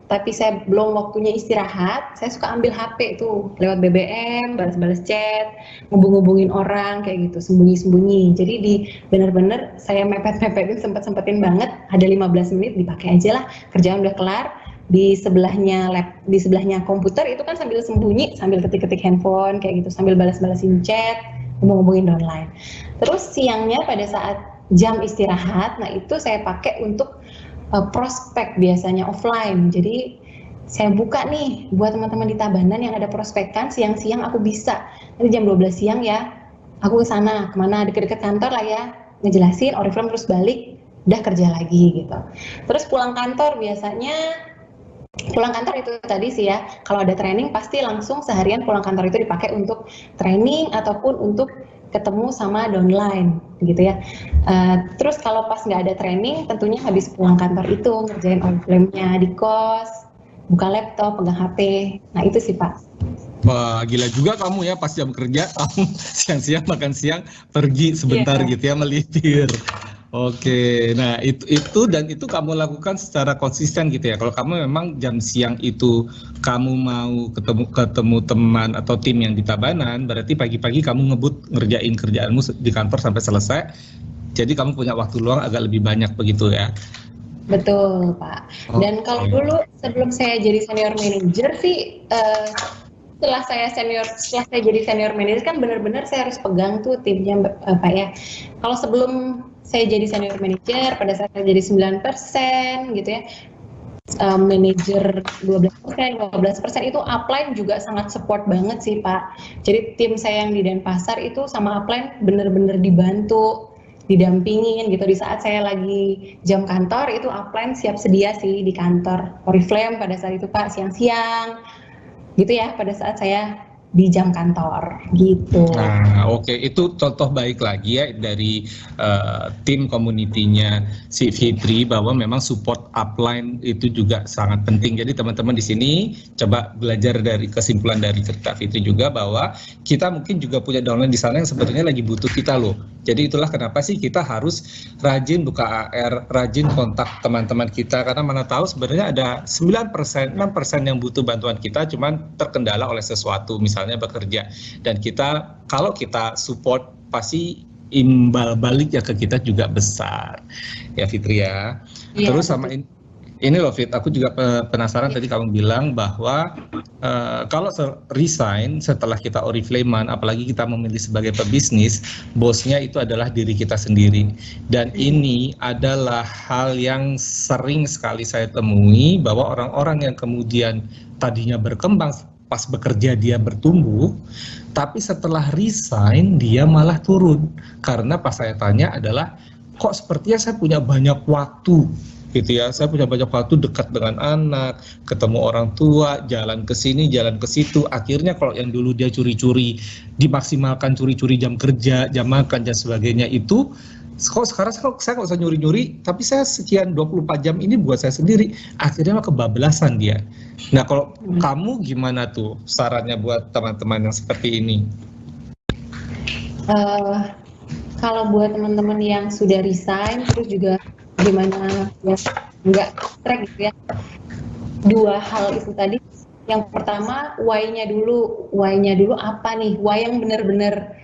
tapi saya belum waktunya istirahat, saya suka ambil HP tuh lewat BBM, balas-balas chat, ngubung-ngubungin orang kayak gitu, sembunyi-sembunyi. Jadi benar-benar saya mepet-mepetin, sempetin banget, ada 15 menit dipakai aja lah, kerjaan udah kelar. Di sebelahnya komputer itu kan sambil sembunyi, sambil ketik-ketik handphone kayak gitu, sambil balas-balasin chat, ngubung-ngubungin online. Terus siangnya pada saat jam istirahat, nah itu saya pakai untuk prospek biasanya offline. Jadi saya buka nih buat teman-teman di Tabanan yang ada prospekan, siang-siang aku bisa. Nanti jam 12 siang ya, aku ke sana, kemana, deket-deket kantor lah ya, ngejelasin, Oriflame terus balik, udah kerja lagi gitu. Terus pulang kantor itu tadi sih ya, kalau ada training pasti langsung seharian pulang kantor itu dipakai untuk training ataupun untuk ketemu sama downline gitu ya. Terus kalau pas nggak ada training, tentunya habis pulang kantor itu ngerjain Oriflame-nya di kos, buka laptop, pegang HP. Nah itu sih Pak. Wah gila juga kamu ya, pas jam kerja kamu siang-siang makan siang pergi sebentar gitu ya melipir. Oke, nah itu kamu lakukan secara konsisten gitu ya. Kalau kamu memang jam siang itu kamu mau ketemu teman atau tim yang di Tabanan, berarti pagi-pagi kamu ngerjain kerjaanmu di kantor sampai selesai. Jadi kamu punya waktu luang agak lebih banyak begitu ya? Betul, Pak. Dan kalau dulu sebelum saya jadi senior manager sih, setelah saya jadi senior manager kan benar-benar saya harus pegang tuh timnya, Pak ya. Kalau sebelum saya jadi senior manager, pada saat saya jadi 9% gitu ya, manajer 12%, 15% itu upline juga sangat support banget sih Pak. Jadi tim saya yang di Denpasar itu sama upline benar-benar dibantu, didampingin gitu. Di saat saya lagi jam kantor itu upline siap sedia sih di kantor Oriflame pada saat itu Pak, siang-siang gitu ya, pada saat saya di jam kantor gitu. Nah, oke, itu contoh baik lagi ya dari tim community-nya si Fitri, bahwa memang support upline itu juga sangat penting. Jadi teman-teman di sini coba belajar dari kesimpulan dari cerita Fitri juga, bahwa kita mungkin juga punya downline di sana yang sebenarnya lagi butuh kita loh. Jadi itulah kenapa sih kita harus rajin buka AR, rajin kontak teman-teman kita, karena mana tahu sebenarnya ada 9%, 6% yang butuh bantuan kita, cuman terkendala oleh sesuatu, misalnya bekerja. Dan kita, kalau kita support, pasti imbal baliknya ke kita juga besar. Ya Fitri ya. Iya, Terus sama ini loh Fit, aku juga penasaran tadi kamu bilang bahwa kalau resign setelah kita Oriflame-an, apalagi kita memilih sebagai pebisnis, bosnya itu adalah diri kita sendiri. Dan ini adalah hal yang sering sekali saya temui, bahwa orang-orang yang kemudian tadinya berkembang, pas bekerja dia bertumbuh, tapi setelah resign dia malah turun. Karena pas saya tanya adalah, kok sepertinya saya punya banyak waktu gitu ya, saya punya banyak waktu dekat dengan anak, ketemu orang tua, jalan ke sini, jalan ke situ. Akhirnya kalau yang dulu dia curi-curi, dimaksimalkan curi-curi jam kerja, jam makan dan sebagainya, itu kok sekarang saya nggak usah nyuri-nyuri, tapi saya sekian 24 jam ini buat saya sendiri. Akhirnya mah kebablasan dia. Nah, kalau kamu gimana tuh sarannya buat teman-teman yang seperti ini? Kalau buat teman-teman yang sudah resign, terus juga gimana ya nggak track gitu ya, dua hal itu tadi. Yang pertama, why-nya dulu apa nih, why yang benar-benar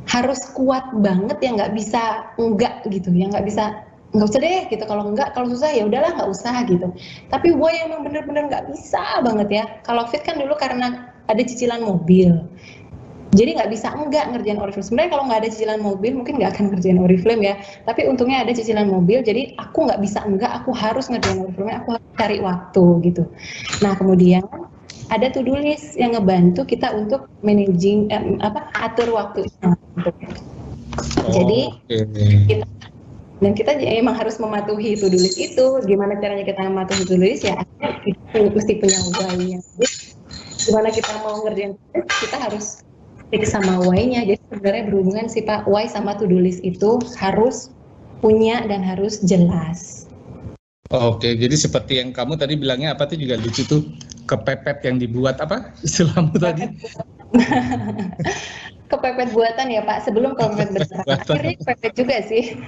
harus kuat banget, ya nggak bisa enggak gitu, ya nggak usah deh gitu, kalau susah ya udahlah nggak usah gitu. Tapi why yang benar-benar nggak bisa banget ya. Kalau Fit kan dulu karena ada cicilan mobil, jadi nggak bisa enggak ngerjain Oriflame. Sebenarnya kalau nggak ada cicilan mobil mungkin nggak akan ngerjain Oriflame ya. Tapi untungnya ada cicilan mobil, jadi aku nggak bisa enggak, aku harus ngerjain Oriflame, aku harus cari waktu gitu. Nah kemudian ada to-do list yang ngebantu kita untuk managing, atur waktu. Jadi kita emang harus mematuhi to-do list itu. Gimana caranya kita mematuhi to-do list ya? Kita mesti punya why-nya. Gimana kita mau ngerjain kita harus stick sama why-nya. Jadi sebenarnya berhubungan sih Pak, why sama to-do list itu harus punya dan harus jelas. Oke, jadi seperti yang kamu tadi bilangnya apa tuh juga lucu tuh, kepepet yang dibuat apa istilahmu tadi? Kepepet buatan ya Pak, sebelum kepepet besar. Akhirnya kepepet juga sih.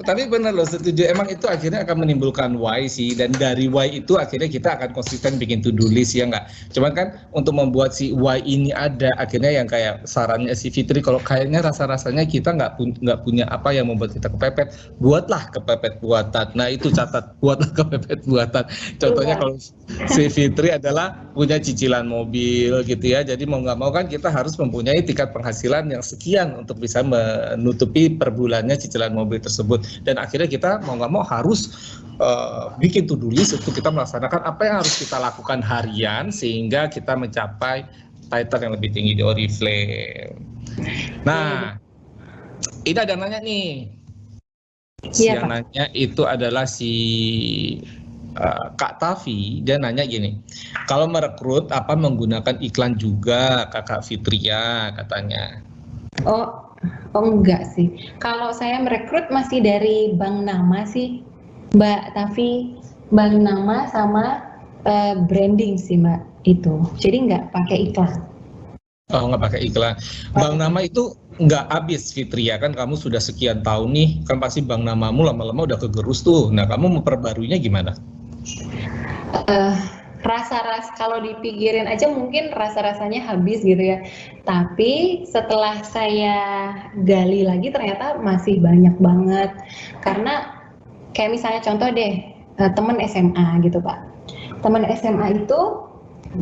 Tapi benar loh, setuju. Emang itu akhirnya akan menimbulkan why sih, dan dari why itu akhirnya kita akan konsisten bikin to-do list ya nggak. Cuman kan untuk membuat si why ini ada, akhirnya yang kayak sarannya si Fitri, kalau kayaknya rasa-rasanya kita nggak punya apa yang membuat kita kepepet, buatlah kepepet buatan. Nah itu catat, buatlah kepepet buatan. Contohnya kalau si Fitri adalah punya cicilan mobil gitu ya, jadi mau nggak mau kan kita harus mempunyai tingkat penghasilan yang sekian untuk bisa menutupi per bulannya cicilan mobil tersebut. Dan akhirnya kita mau nggak mau harus bikin to-do list untuk kita melaksanakan apa yang harus kita lakukan harian sehingga kita mencapai title yang lebih tinggi di Oriflame. Nah, ini ada nanya nih. Yang nanya itu adalah si Kak Tavi. Dia nanya gini, kalau merekrut apa menggunakan iklan juga Kakak Fitria katanya? Oh enggak sih. Kalau saya merekrut masih dari bank nama sih, Mbak Tavi. Bank nama sama branding sih Mbak itu. Jadi nggak pakai iklan. Oh nggak pakai iklan. Bank nama itu nggak habis Fitria, kan kamu sudah sekian tahun nih, kan pasti bank namamu lama-lama udah kegerus tuh. Nah kamu memperbaruinya gimana? rasa-rasa kalau dipikirin aja mungkin rasa-rasanya habis gitu ya. Tapi setelah saya gali lagi ternyata masih banyak banget. Karena kayak misalnya contoh deh, temen SMA gitu Pak. Temen SMA itu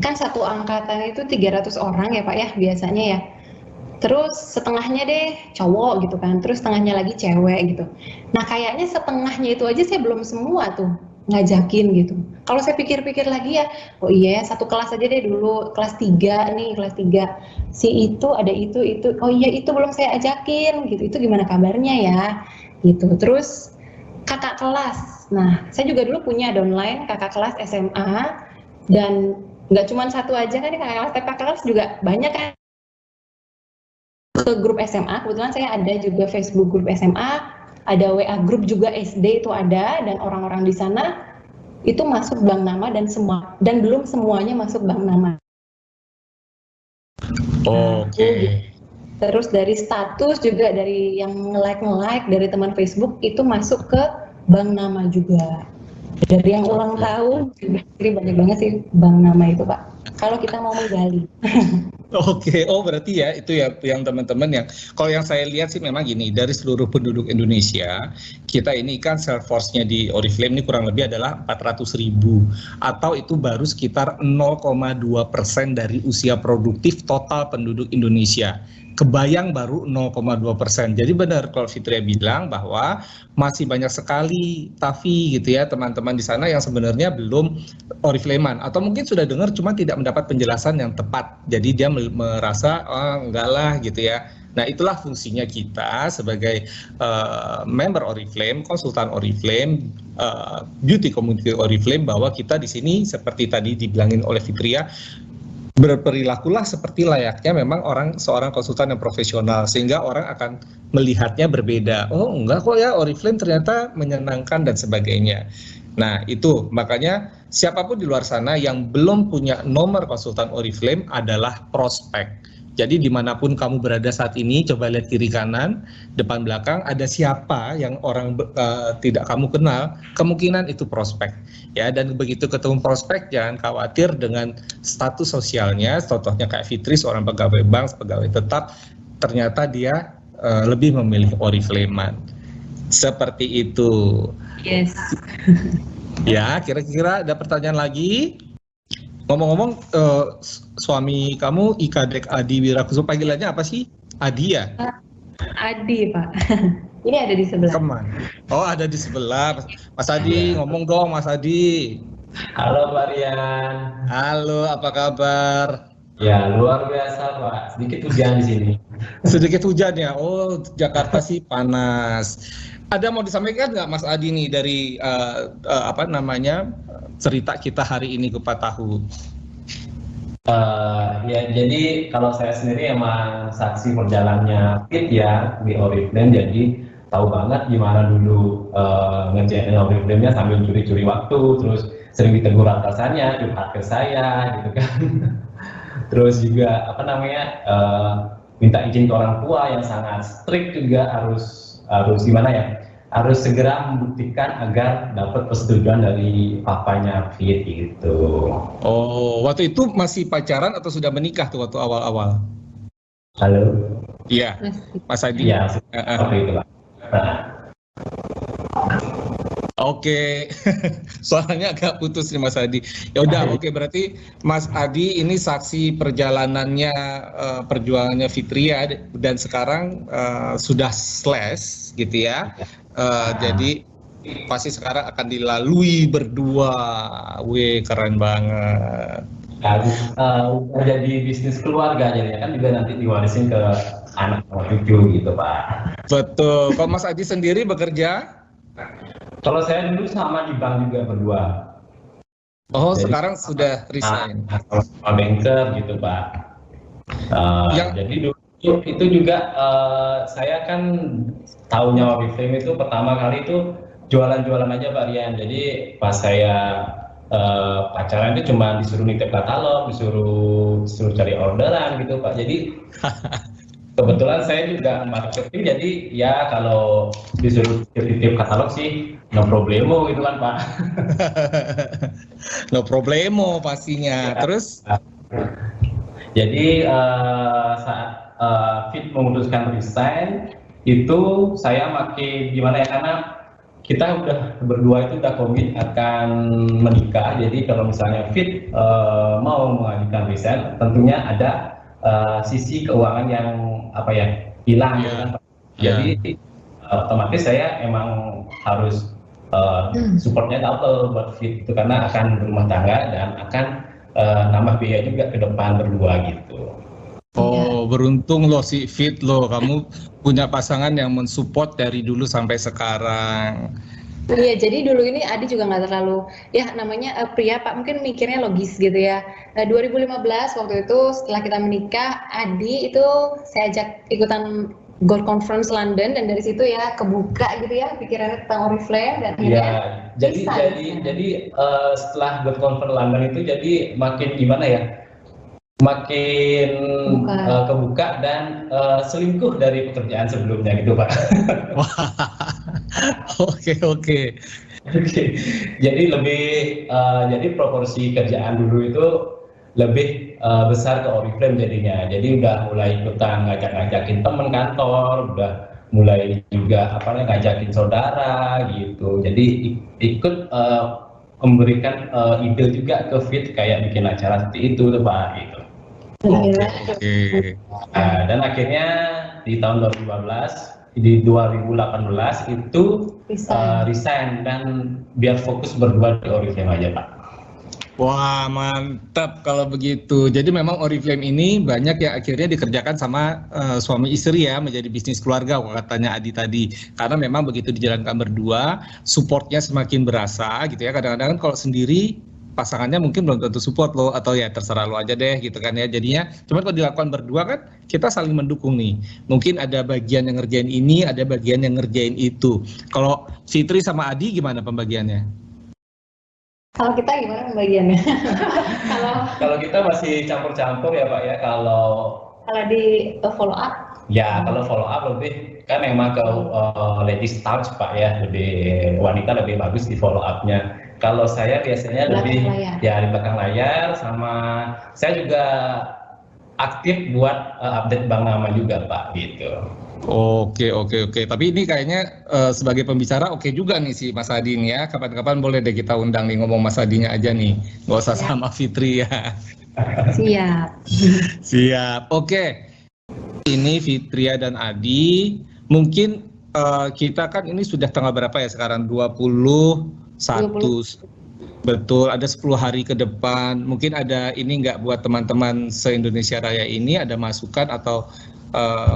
kan satu angkatan itu 300 orang ya Pak ya biasanya ya. Terus setengahnya deh cowok gitu kan, terus setengahnya lagi cewek gitu. Nah kayaknya setengahnya itu aja saya belum semua tuh ngajakin gitu. Kalau saya pikir-pikir lagi ya, oh iya satu kelas aja deh dulu, kelas 3 nih, kelas 3. Si itu ada itu, oh iya itu belum saya ajakin gitu, itu gimana kabarnya ya gitu. Terus kakak kelas, nah saya juga dulu punya downline kakak kelas SMA, dan nggak cuma satu aja kan, kakak kelas, tapi kakak kelas juga banyak kan. Ke grup SMA, kebetulan saya ada juga Facebook grup SMA, ada WA grup juga SD itu ada, dan orang-orang di sana itu masuk bank nama dan belum semuanya masuk bank nama. Oke. Terus dari status juga, dari yang nge-like dari teman Facebook itu masuk ke bank nama juga. Dari yang ulang tahun juga, jadi banyak banget sih bank nama itu Pak. Kalau kita mau menggali. Oke, oh berarti ya itu ya yang teman-teman yang kalau yang saya lihat sih memang gini, dari seluruh penduduk Indonesia kita ini kan sales force-nya di Oriflame ini kurang lebih adalah 400.000, atau itu baru sekitar 0,2% dari usia produktif total penduduk Indonesia. Kebayang baru 0,2%. Jadi benar kalau Fitria bilang bahwa masih banyak sekali Tafi gitu ya teman-teman di sana yang sebenarnya belum Oriflamean, atau mungkin sudah dengar cuma tidak mendapat penjelasan yang tepat. Jadi dia merasa enggak lah gitu ya. Nah itulah fungsinya kita sebagai member Oriflame, konsultan Oriflame, beauty community Oriflame, bahwa kita di sini seperti tadi dibilangin oleh Fitria, berperilakulah seperti layaknya memang seorang konsultan yang profesional, sehingga orang akan melihatnya berbeda. Oh enggak kok ya, Oriflame ternyata menyenangkan dan sebagainya. Nah itu makanya siapapun di luar sana yang belum punya nomor konsultan Oriflame adalah prospek. Jadi dimanapun kamu berada saat ini, coba lihat kiri kanan, depan belakang, ada siapa yang orang tidak kamu kenal, kemungkinan itu prospek. Ya, dan begitu ketemu prospek, jangan khawatir dengan status sosialnya. Contohnya kayak Fitri, seorang pegawai bank, pegawai tetap, ternyata dia lebih memilih Oriflame-an. Seperti itu. Yes. Ya, kira-kira ada pertanyaan lagi? Ngomong-ngomong, suami kamu Ikadek Adi Wirakusuma, panggilannya apa sih? Adi ya? Adi Pak. Ini ada di sebelah. Kemana? Oh ada di sebelah. Mas Adi, ngomong dong Mas Adi. Halo Pak Rian. Halo, apa kabar? Ya luar biasa Pak. Sedikit hujan di sini. Sedikit hujan ya. Oh Jakarta sih panas. Ada mau disampaikan nggak Mas Adi nih dari cerita kita hari ini kupat tahu? Ya jadi kalau saya sendiri emang saksi perjalanannya Fit ya di Oriflame, jadi tahu banget gimana dulu ngerjain Oriflame-nya sambil curi-curi waktu, terus sering ditegur atasannya, curhat ke saya gitu kan. Terus juga minta izin ke orang tua yang sangat strict juga, harus gimana ya, harus segera membuktikan agar dapat persetujuan dari papanya Fit gitu. Oh, waktu itu masih pacaran atau sudah menikah tuh waktu awal-awal? Halo? Iya, Mas Adi. Iya, seperti itu Pak. Oke, suaranya agak putus nih Mas Adi. Ya udah, oke, berarti Mas Adi ini saksi perjalanannya perjuangannya Fitria, dan sekarang sudah slash gitu ya. Jadi pasti sekarang akan dilalui berdua. Wih, keren banget. Udah jadi bisnis keluarga jadinya kan, juga nanti diwarisin ke anak atau cucu gitu Pak. Betul. Kalau Mas Adi sendiri bekerja? Kalau saya dulu sama di bank juga berdua. Oh, jadi, sekarang sudah resign. Sama banker gitu Pak. Jadi dulu itu juga saya kan tahunya Oriflame itu pertama kali itu jualan-jualan aja Pak Rian. Jadi pas saya pacaran itu cuma disuruh nitip katalog, disuruh cari orderan gitu Pak. Jadi Kebetulan saya juga marketing, jadi ya kalau disuruh titip katalog sih no problemo gitu kan Pak. No problemo pastinya. Ya. Terus? Jadi saat Fit memutuskan resign itu saya makin gimana ya, karena kita udah berdua itu udah komit akan menikah. Jadi kalau misalnya Fit mau mengajukan resign, tentunya ada sisi keuangan yang apa ya hilang gitu kan Pak. Jadi otomatis saya emang harus supportnya double buat Fit itu, karena akan berumah tangga dan akan nambah biaya juga ke depan berdua gitu. Oh, beruntung lo si Fit lo, kamu punya pasangan yang mensupport dari dulu sampai sekarang. Iya, jadi dulu ini Adi juga nggak terlalu, ya namanya pria Pak, mungkin mikirnya logis gitu ya. 2015 waktu itu setelah kita menikah, Adi itu saya ajak ikutan Gold Conference London, dan dari situ ya kebuka gitu ya pikirannya tentang Oriflame, dan akhirnya jadi setelah Gold Conference London itu jadi makin gimana ya? Makin kebuka dan selingkuh dari pekerjaan sebelumnya gitu Pak. Oke. Jadi lebih jadi proporsi kerjaan dulu itu lebih besar ke Oriflame jadinya. Jadi udah mulai ikutan ngajakin teman kantor, udah mulai juga ngajakin saudara gitu. Jadi ikut memberikan ide juga ke Fit kayak bikin acara seperti itu tuh Pak gitu. Oke. Dan akhirnya di tahun 2018 itu resign dan biar fokus berdua di Oriflame aja Pak. Wah, mantap kalau begitu. Jadi memang Oriflame ini banyak yang akhirnya dikerjakan sama suami istri ya, menjadi bisnis keluarga katanya Adi tadi. Karena memang begitu dijalankan berdua, supportnya semakin berasa gitu ya. Kadang-kadang kalau sendiri pasangannya mungkin belum tentu support lo, atau ya terserah lo aja deh gitu kan ya. Jadinya cuma kalau dilakukan berdua kan kita saling mendukung nih. Mungkin ada bagian yang ngerjain ini, ada bagian yang ngerjain itu. Kalau Fitri sama Adi gimana pembagiannya? Kalau kita gimana pembagiannya? Kalau kita masih campur-campur ya Pak ya. Kalau di follow up? Ya kalau follow up lebih kan memang ke ladies touch Pak ya, lebih wanita lebih bagus di follow up-nya. Kalau saya biasanya lebih ya di belakang layar, sama saya juga aktif buat update Bang Nama juga Pak gitu. Oke. Tapi ini kayaknya sebagai pembicara oke juga nih si Mas Adi nih ya. Kapan-kapan boleh deh kita undang nih, ngomong Mas Adinya aja nih. Nggak usah sama Fitri ya. Siap. Oke. Ini Fitria dan Adi. Mungkin kita kan ini sudah tanggal berapa ya sekarang? 21. Betul, ada 10 hari ke depan. Mungkin ada ini nggak buat teman-teman se-Indonesia Raya ini, ada masukan atau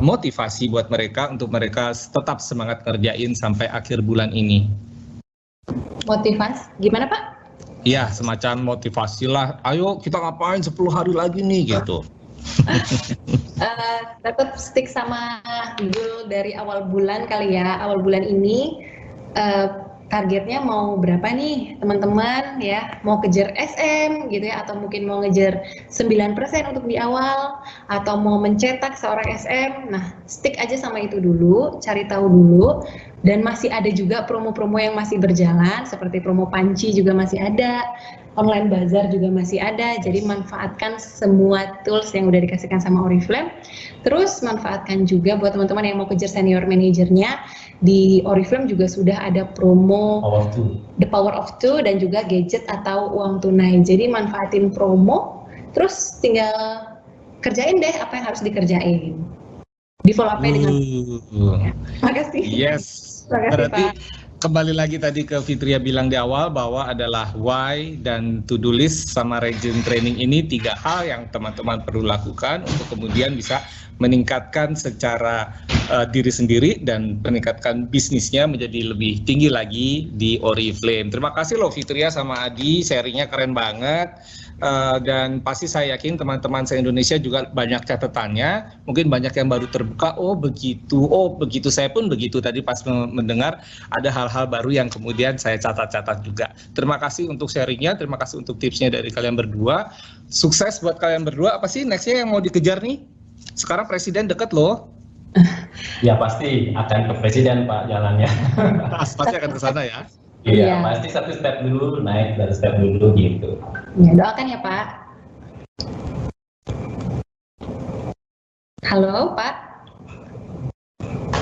motivasi buat mereka untuk mereka tetap semangat kerjain sampai akhir bulan ini? Motivasi? Gimana Pak? Ya, semacam motivasi lah. Ayo kita ngapain 10 hari lagi nih gitu. Tetap stick sama goal dari awal bulan kali ya. Awal bulan ini targetnya mau berapa nih teman-teman ya, mau kejar SM gitu ya, atau mungkin mau ngejar 9% untuk di awal, atau mau mencetak seorang SM. Nah, stick aja sama itu dulu, cari tahu dulu. Dan masih ada juga promo-promo yang masih berjalan, seperti promo panci juga masih ada, online bazar juga masih ada. Jadi manfaatkan semua tools yang udah dikasihkan sama Oriflame. Terus manfaatkan juga buat teman-teman yang mau kejar senior manajernya, di Oriflame juga sudah ada promo The Power of Two dan juga gadget atau uang tunai. Jadi manfaatin promo, terus tinggal kerjain deh apa yang harus dikerjain. Di follow up-nya dengan ya. Makasih. Yes. Makasih, berarti Pak. Kembali lagi tadi ke Fitria bilang di awal bahwa adalah why dan to-do list sama region training ini 3 hal yang teman-teman perlu lakukan untuk kemudian bisa meningkatkan secara diri sendiri dan meningkatkan bisnisnya menjadi lebih tinggi lagi di Oriflame. Terima kasih loh Fitria sama Adi, sharingnya keren banget. Dan pasti saya yakin teman-teman se-Indonesia juga banyak catatannya, mungkin banyak yang baru terbuka, oh begitu, saya pun begitu tadi pas mendengar ada hal-hal baru yang kemudian saya catat-catat juga. Terima kasih untuk sharingnya, terima kasih untuk tipsnya dari kalian berdua, sukses buat kalian berdua. Apa sih nextnya yang mau dikejar nih? Sekarang presiden deket loh. Ya pasti akan ke presiden Pak jalannya. Pasti akan ke sana ya. Iya, Iya. pasti satu step dulu, naik satu step dulu gitu. Ya, doakan ya Pak. Halo Pak.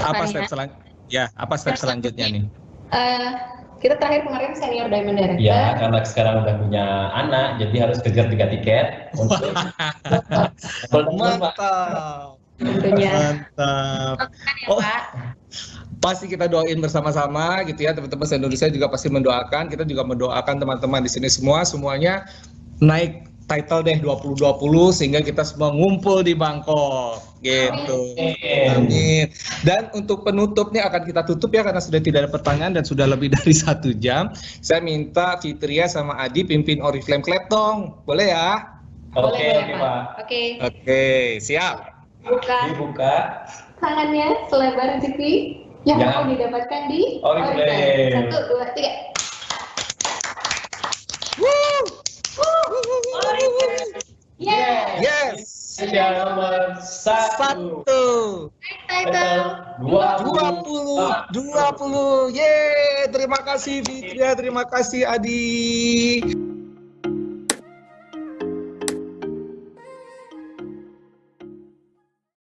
Apa Farihan? step selanjutnya? Ya, apa step selanjutnya nih? Kita terakhir kemarin senior Diamond Director. Ya, karena sekarang udah punya anak, jadi harus kejar 3 tiket untuk Mantap. Tentunya. Mantap. Doakan ya Oh. Pak. Pasti kita doain bersama-sama gitu ya, teman-teman se-Indonesia juga pasti mendoakan, kita juga mendoakan teman-teman di sini semuanya naik title deh 2020 sehingga kita semua ngumpul di Bangkok gitu. Amin. Dan untuk penutupnya akan kita tutup ya karena sudah tidak ada pertanyaan dan sudah lebih dari 1 jam. Saya minta Fitria sama Adi pimpin Oriflame Club dong, boleh ya? Oke, Pak. Oke. Oke, siap. Buka Dibuka. tangannya selebar TV yang Ya. mau didapatkan di Oriflame. 1, 2, 3. Yes. Yes. Yang nomor 1. 1. Title 20. Yeay, terima kasih Fitria, terima kasih Adi.